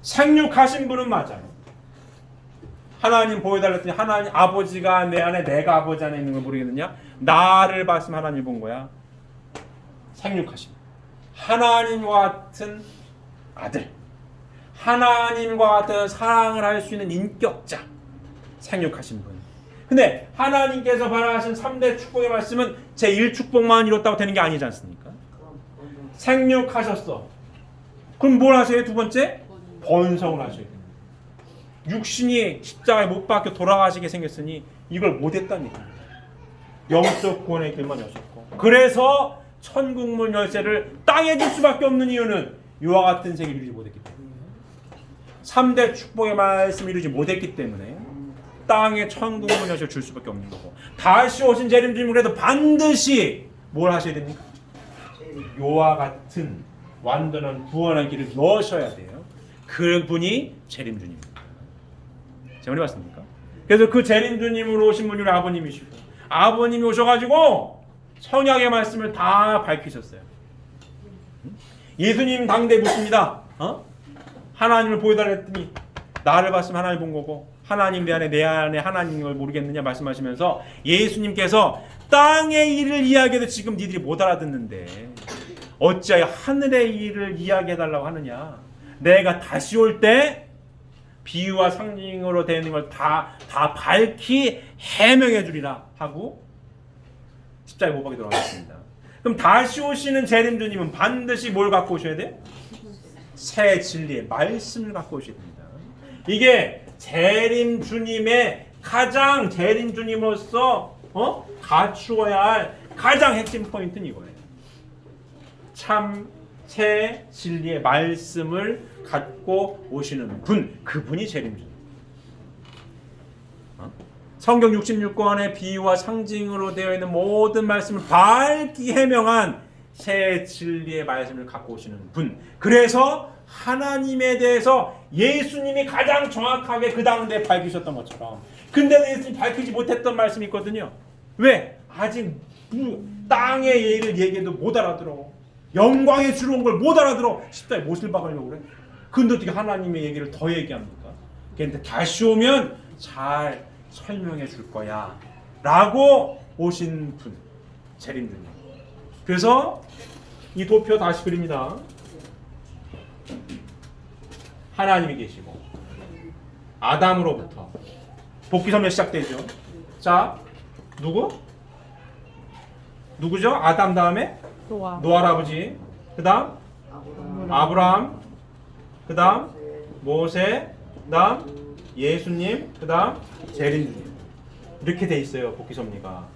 생육하신 분은 맞아요. 하나님 보여달랬더니 하나님 아버지가 내 안에 내가 아버지 안에 있는 걸 모르겠느냐? 나를 봤으면 하나님 본 거야. 생육하신 하나님과 같은 아들, 하나님과 같은 사랑을 할 수 있는 인격자, 생육하신 분. 근데 하나님께서 바라신 3대 축복의 말씀은 제1축복만 이뤘다고 되는 게 아니지 않습니까? 생육하셨어. 그럼 뭘 하셔야 두 번째? 번성을 하셔야 됩니다. 육신이 십자가에 못 박혀 돌아가시게 생겼으니 이걸 못했다는 얘기입니다. 영적 구원의 길만 여셨고 그래서 천국문 열쇠를 땅에 줄 수밖에 없는 이유는 이와 같은 세계를 이루지 못했기 때문에 3대 축복의 말씀을 이루지 못했기 때문에 땅에 천국문 열쇠를 줄 수밖에 없는 거고 다시 오신 재림주님은 그래도 반드시 뭘 하셔야 됩니까? 이와 같은 완전한 구원의 길을 여셔야 돼요. 그분이 재림주님입니다. 제가 봤습니까? 그래서 그 재림주님으로 오신 분이 아버님이시고 아버님이 오셔가지고 성약의 말씀을 다 밝히셨어요. 예수님 당대 묻습니다. 하나님을 보여달랬더니 나를 봤으면 하나님 본 거고 하나님 내 안에 하나님을 모르겠느냐 말씀하시면서 예수님께서 땅의 일을 이야기해도 지금 니들이 못 알아듣는데 어찌하여 하늘의 일을 이야기해달라고 하느냐. 내가 다시 올 때 비유와 상징으로 되는 걸 다 밝히 해명해 주리라 하고 십자가에 못 박혀 돌아가셨습니다. 그럼 다시 오시는 재림주님은 반드시 뭘 갖고 오셔야 돼? 새 진리의 말씀을 갖고 오셔야 됩니다. 이게 재림주님의 가장 재림주님으로서 갖추어야 할 가장 핵심 포인트는 이거예요. 참 새 진리의 말씀을 갖고 오시는 분, 그분이 재림주님. 성경 66권의 비유와 상징으로 되어 있는 모든 말씀을 밝히 해명한 새 진리의 말씀을 갖고 오시는 분. 그래서 하나님에 대해서 예수님이 가장 정확하게 그 당대에 밝히셨던 것처럼 근데 예수님이 밝히지 못했던 말씀이 있거든요. 왜? 아직 땅의 예를 얘기해도 못 알아들어. 영광의 주로 온 걸 못 알아들어. 십자가에 못을 박으려고 그래. 근데 어떻게 하나님의 얘기를 더 얘기합니까? 근데 다시 오면 잘 설명해 줄 거야 라고 오신 분, 재림주님. 그래서 이 도표 다시 그립니다. 하나님이 계시고 아담으로부터 복귀선언 시작되죠. 자, 누구죠? 아담 다음에 노아 할아버지, 그 다음 아브라함, 그 다음 모세, 그 다음 예수님, 그 다음 재림주님. 이렇게 돼 있어요. 복귀섭리가.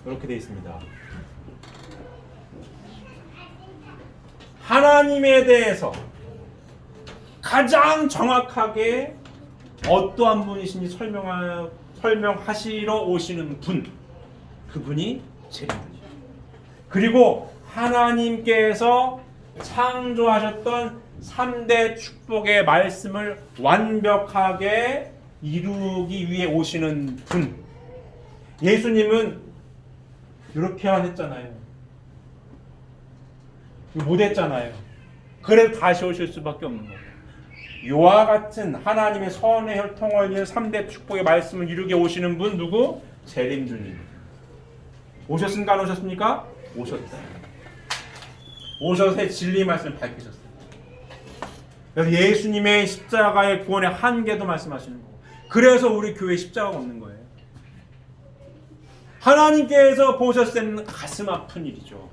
이렇게 돼 있습니다. 하나님에 대해서 가장 정확하게 어떠한 분이신지 설명하시러 오시는 분, 그분이 재림주님. 그리고 하나님께서 창조하셨던 3대 축복의 말씀을 완벽하게 이루기 위해 오시는 분, 예수님은 이렇게만 했잖아요. 못 했잖아요. 그래도 다시 오실 수밖에 없는 거예요. 이와 같은 하나님의 선의 혈통을 이은 3대 축복의 말씀을 이루게 오시는 분 누구? 재림 주님. 오셨습니까? 안 오셨습니까? 오셨다. 오셔서 진리 말씀을 밝히셨어요. 그래서 예수님의 십자가의 구원의 한계도 말씀하시는 거고, 그래서 우리 교회에 십자가가 없는 거예요. 하나님께서 보셨을 때는 가슴 아픈 일이죠.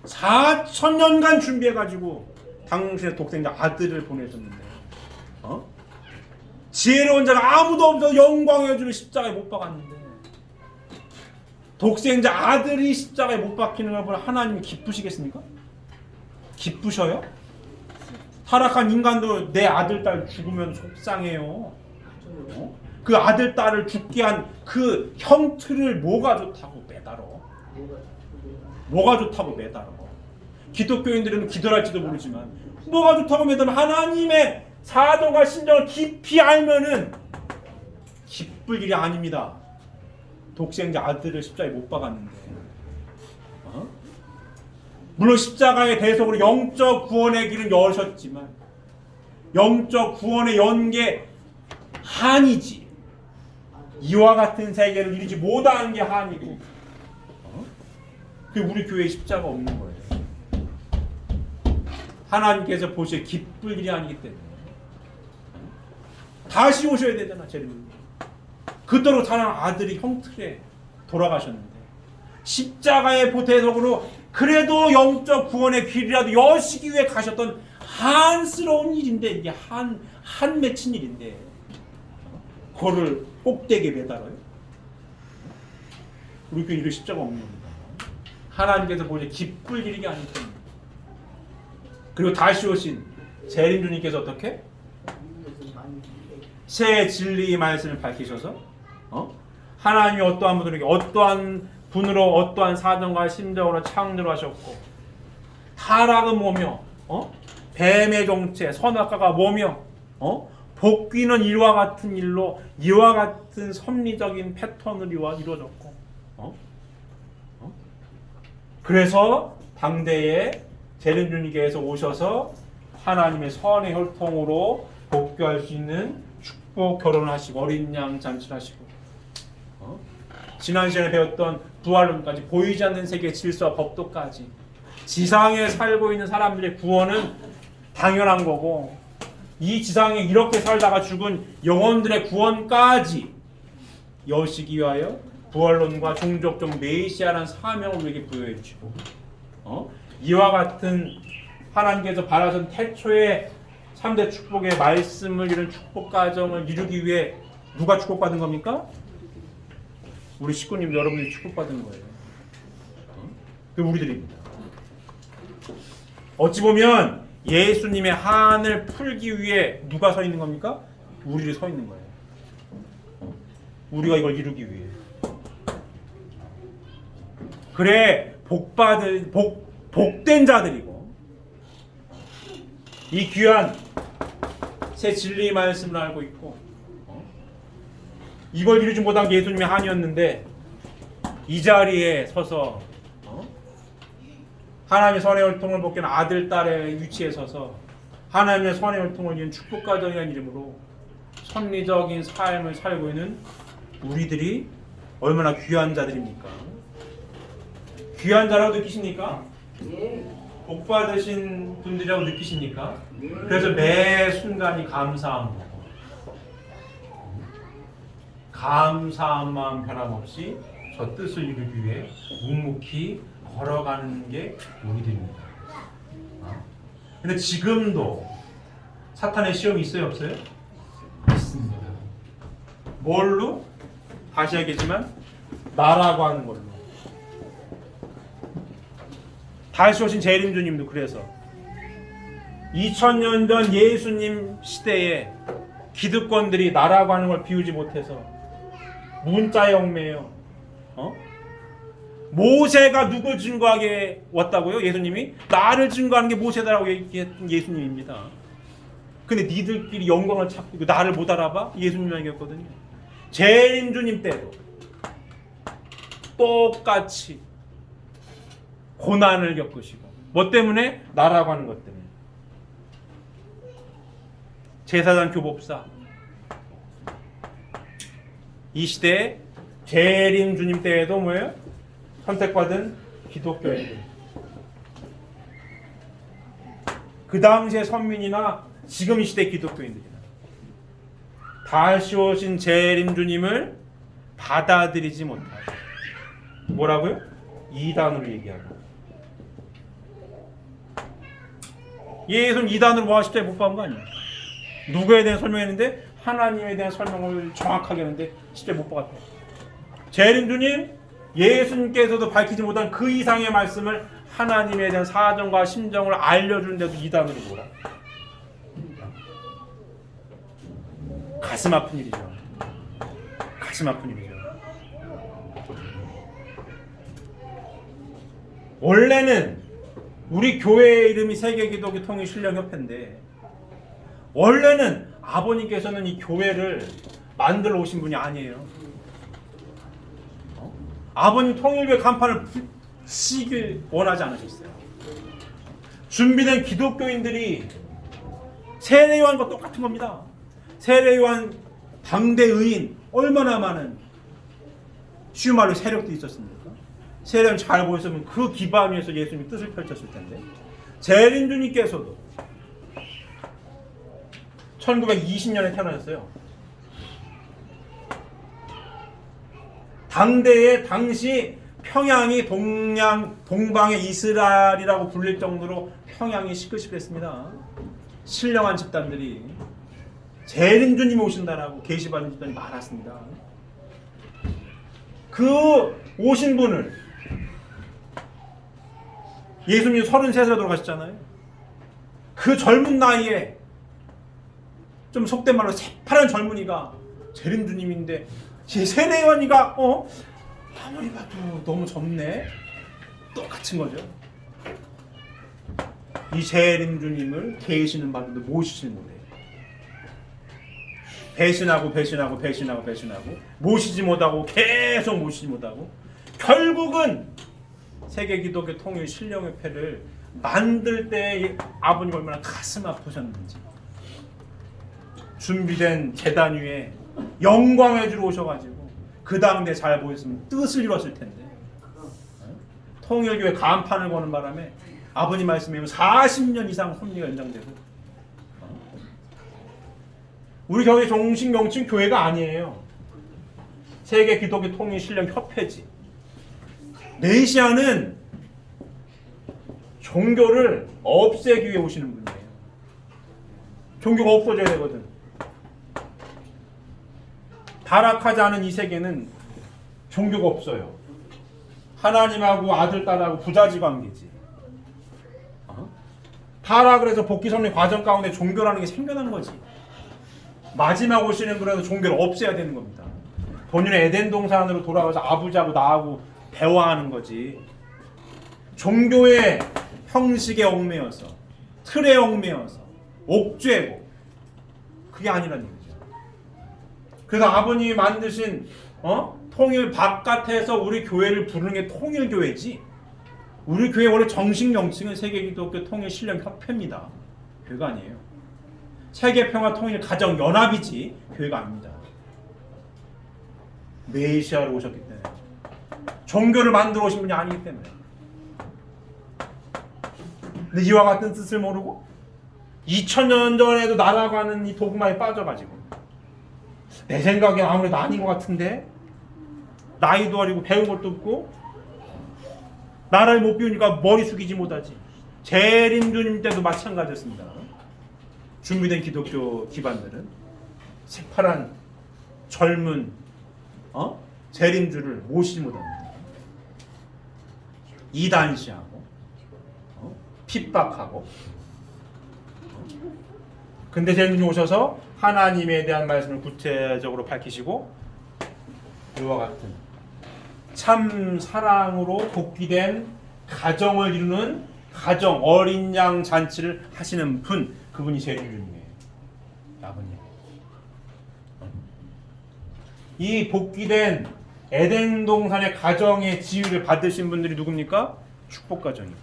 4,000년간 준비해가지고 당신의 독생자 아들을 보내셨는데, 지혜로운 자가 아무도 없어서 영광의 주를 십자가에 못 박았는데, 독생자 아들이 십자가에 못 박히는 걸 보면 하나님이 기쁘시겠습니까? 기쁘셔요? 타락한 인간도 내 아들 딸 죽으면 속상해요. 그 아들 딸을 죽게 한 그 형틀을 뭐가 좋다고 매달어? 뭐가 좋다고 매달어? 기독교인들은 기도할지도 모르지만 뭐가 좋다고 매달어? 하나님의 사도가 심정을 깊이 알면은 기쁠 일이 아닙니다. 독생자 아들을 십자가에 못 박았는데, 물론 십자가의 대속으로 영적 구원의 길은 여셨지만 영적 구원의 연계 한이지, 이와 같은 세계를 이루지 못하는 게 한이고, 그 우리 교회에 십자가 없는 거예요. 하나님께서 보시기에 기쁠 일이 아니기 때문에 다시 오셔야 되잖아. 재림은 그토록 사랑하는 아들이 형틀에 돌아가셨는데, 십자가의 보태석으로 그래도 영적 구원의 길이라도 여시기 위해 가셨던 한스러운 일인데, 이게 한 맺힌 일인데 그거를 꼭대기에 매달아요? 우리 교회 이런 십자가 없는 겁니다. 하나님께서 보시기에 기쁠 일이 아니기 때문에. 그리고 다시 오신 재림주님께서 어떻게? 새 진리의 말씀을 밝히셔서 하나님이 어떠한 분들에게 어떠한 분으로 어떠한 사정과 심정으로 창조를 하셨고, 타락은 뭐며 뱀의 정체 선악과가 뭐며 복귀는 이와 같은 일로 이와 같은 섭리적인 패턴으로 이루어졌고, 그래서 당대에 재림주님께서 오셔서 하나님의 선의 혈통으로 복귀할 수 있는 축복 결혼을 하시고 어린 양 잔치를 하시고, 지난 시간에 배웠던 부활론까지, 보이지 않는 세계의 질서와 법도까지, 지상에 살고 있는 사람들의 구원은 당연한 거고, 이 지상에 이렇게 살다가 죽은 영혼들의 구원까지 여시기 위하여 부활론과 종족적 메시아라는 사명을 우리에게 부여해 주시고, 이와 같은 하나님께서 바라던 태초의 3대 축복의 말씀을 이룬 축복 가정을 이루기 위해 누가 축복받은 겁니까? 우리 식구님 여러분들이 축복받은 거예요. 그 우리들입니다. 어찌 보면 예수님의 한을 풀기 위해 누가 서 있는 겁니까? 우리를 서 있는 거예요. 우리가 이걸 이루기 위해. 그래 복된 자들이고, 이 귀한 새 진리의 말씀을 알고 있고, 이걸 이루지 못한 게 예수님의 한이었는데, 이 자리에 서서 하나님의 선의 혈통을 복귀한 아들, 딸의 위치에 서서 하나님의 선의 혈통을 이은 축복가정이라는 이름으로 섭리적인 삶을 살고 있는 우리들이 얼마나 귀한 자들입니까? 귀한 자라고 느끼십니까? 복 받으신 분들이라고 느끼십니까? 그래서 매 순간이 감사한 거고, 감사한 마음 변함없이 저 뜻을 이루기 위해 묵묵히 걸어가는 게 우리들입니다. 근데 지금도 사탄의 시험이 있어요, 없어요? 있습니다. 뭘로? 다시 하겠지만 나라고 하는 걸로. 다시 오신 재림주님도 그래서 2000년 전 예수님 시대에 기득권들이 나라고 하는 걸 비우지 못해서 문자 영매요. 모세가 누굴 증거하게 왔다고요? 예수님이 나를 증거하는 게 모세다라고 얘기했던 예수님입니다. 근데 니들끼리 영광을 찾고 나를 못 알아봐? 예수님이 얘기했거든요. 재림 주님 때도 똑같이 고난을 겪으시고, 뭐 때문에? 나라고 하는 것 때문에. 제사장 교법사, 이 시대에 재림 주님 때에도 뭐예요? 선택받은 기독교인들, 그 당시의 선민이나 지금 이 시대 기독교인들이나 다시 오신 재림 주님을 받아들이지 못하고, 뭐라고요? 이단으로 얘기하고. 예수는 이단으로 뭐 십자가에 못 박은 거 아니에요? 누구에 대한 설명했는데? 하나님에 대한 설명을 정확하게 했는데 십자가에 못 박았다. 재림 주님, 예수님께서도 밝히지 못한 그 이상의 말씀을 하나님에 대한 사정과 심정을 알려주는데도 이단으로 뭐라? 가슴 아픈 일이죠. 가슴 아픈 일이죠. 원래는 우리 교회의 이름이 세계기독교 통일신령협회인데, 원래는 아버님께서는 이 교회를 만들어 오신 분이 아니에요. 아버님 통일교회 간판을 쓰길 원하지 않으셨어요. 준비된 기독교인들이 세례요한과 똑같은 겁니다. 세례요한 당대 의인 얼마나 많은 쉬운 말로 세력도 있었습니까? 세례요한 잘 보였으면 그 기반 위에서 예수님이 뜻을 펼쳤을 텐데, 재림 주님께서도 1920년에 태어나셨어요. 당대의 당시 평양이 동방의 이스라엘이라고 불릴 정도로 평양이 시끌시끌했습니다. 신령한 집단들이 재림 주님이 오신다라고 계시받는 집단이 많았습니다. 그 오신 분을, 예수님 33살에 돌아가셨잖아요. 그 젊은 나이에 좀 속된 말로 새파란 젊은이가 재림 주님인데, 세례요한이가 아무리 봐도 너무 젊네. 똑같은 거죠. 이 재림 주님을 계시는 바도 모시지는 못해요. 배신하고 모시지 못하고 계속 모시지 못하고, 결국은 세계기독교 통일신령협회를 만들 때 아버님 얼마나 가슴 아프셨는지, 준비된 제단 위에 영광의 주로 오셔가지고 그 당대 잘 보였으면 뜻을 이뤘을 텐데, 통일교회 간판을 거는 바람에 아버님 말씀에 40년 이상 섭리가 연장되고, 우리 교회 종신명칭 교회가 아니에요. 세계 기독교 통일 신령 협회지. 메시아는 종교를 없애기 위해 오시는 분이에요. 종교가 없어져야 되거든. 타락하지 않은 이 세계는 종교가 없어요. 하나님하고 아들, 딸하고 부자지 관계지. 타락을 해서 복귀 섭리 과정 가운데 종교라는 게 생겨난 거지. 마지막 오시는 분에서 종교를 없애야 되는 겁니다. 본인의 에덴 동산으로 돌아가서 아버지하고 나하고 대화하는 거지. 종교의 형식에 얽매여서, 틀에 얽매여서 옥죄고, 그게 아니라는 얘기죠. 그래서 아버님이 만드신 통일 바깥에서 우리 교회를 부르는 게 통일교회지, 우리 교회 원래 정식 명칭은 세계기독교 통일신령협회입니다. 교회가 아니에요. 세계평화통일가정연합이지 교회가 아닙니다. 메시아로 오셨기 때문에, 종교를 만들어 오신 분이 아니기 때문에. 근데 이와 같은 뜻을 모르고 2000년 전에도 나라고 하는 이 도구마에 빠져가지고, 내 생각엔 아무래도 아닌 것 같은데, 나이도 어리고 배운 것도 없고 나라를 못 비우니까 머리 숙이지 못하지. 재림 주님 때도 마찬가지였습니다. 준비된 기독교 기반들은 새파란 젊은 재림주를 모시지 못합니다. 이단시하고 핍박하고. 근데 재림주님 오셔서 하나님에 대한 말씀을 구체적으로 밝히시고, 이와 같은 참 사랑으로 복귀된 가정을 이루는 가정 어린 양 잔치를 하시는 분, 그분이 재림주님이에요. 아버님. 이 복귀된 에덴 동산의 가정의 지위를 받으신 분들이 누굽니까? 축복 가정이고.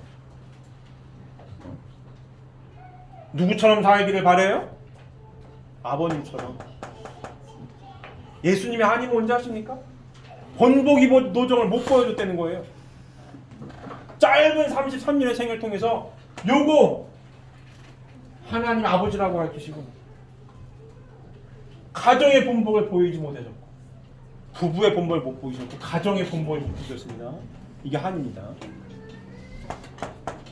누구처럼 살기를 바래요? 아버님처럼. 예수님의 한이 뭔지 아십니까? 본보기 노정을 못 보여줬다는 거예요. 짧은 33년의 생을 통해서 요거 하나님 아버지라고 가르치시고 가정의 본복을 보이지 못해줬고 부부의 본복을 못 보이셨고 가정의 본복을 못 보셨습니다. 이게 한입니다.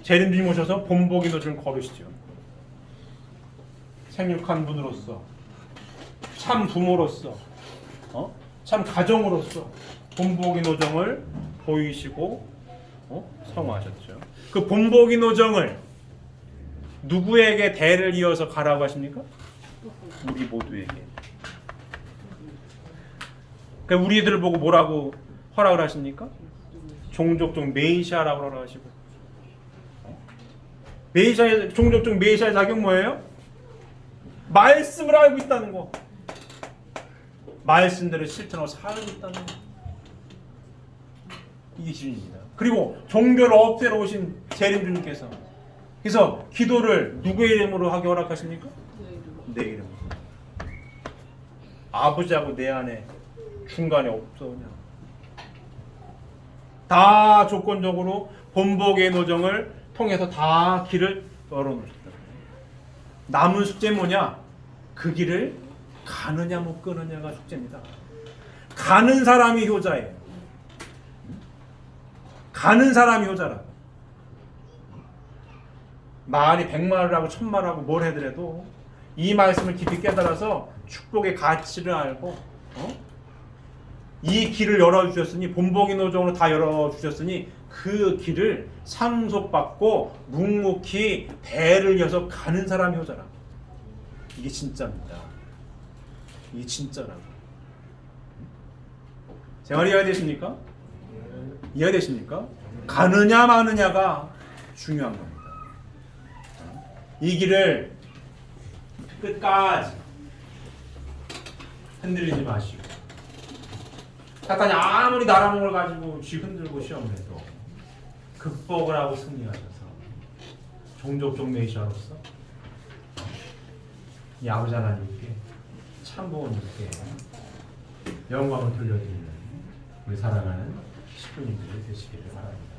재림주님 오셔서 본복의 노정을 걸으시죠. 생육한 분으로서 참 부모로서 참 가정으로서 본복의 노정을 보이시고 성화하셨죠. 그 본복의 노정을 누구에게 대를 이어서 가라고 하십니까? 우리 모두에게. 그러니까 우리들을 보고 뭐라고 허락을 하십니까? 종족종 메시아라고 허락하시고. 메시아의 종족종 메시아의 작용 뭐예요? 말씀을 알고 있다는 거. 말씀대로 실천하고 살고 있다는 거. 이게 기준입니다. 그리고 종교를 없애러 오신 재림주님께서 그래서 기도를 누구의 이름으로 하게 허락하십니까? 내 이름으로. 아버지하고 내 안에 중간에 없어냐. 다 조건적으로 본복의 노정을 통해서 다 길을 열어놓으셨다. 남은 숙제 뭐냐? 그 길을 가느냐 못 가느냐가 숙제입니다. 가는 사람이 효자예요. 가는 사람이 효자라고. 말이 100말을 하고 1000말을 하고 뭘 해더라도 이 말씀을 깊이 깨달아서 축복의 가치를 알고 이 길을 열어주셨으니 본복의 노정으로 다 열어주셨으니 그 길을 상속받고 묵묵히 대를 이어서 가는 사람이 효자라. 이게 진짜입니다. 이게 진짜라고. 제 말이 이해되십니까? 이해되십니까? 가느냐 마느냐가 중요한 겁니다. 이 길을 끝까지 흔들리지 마시고 사탄이 아무리 나라는 걸 가지고 쥐 흔들고 시험을 해도 극복을 하고 승리하셔서 종족종 메시아로서 이 아버지 하나님께 참부모님께 영광을 돌려드리는 우리 사랑하는 식구님들이 되시기를 바랍니다.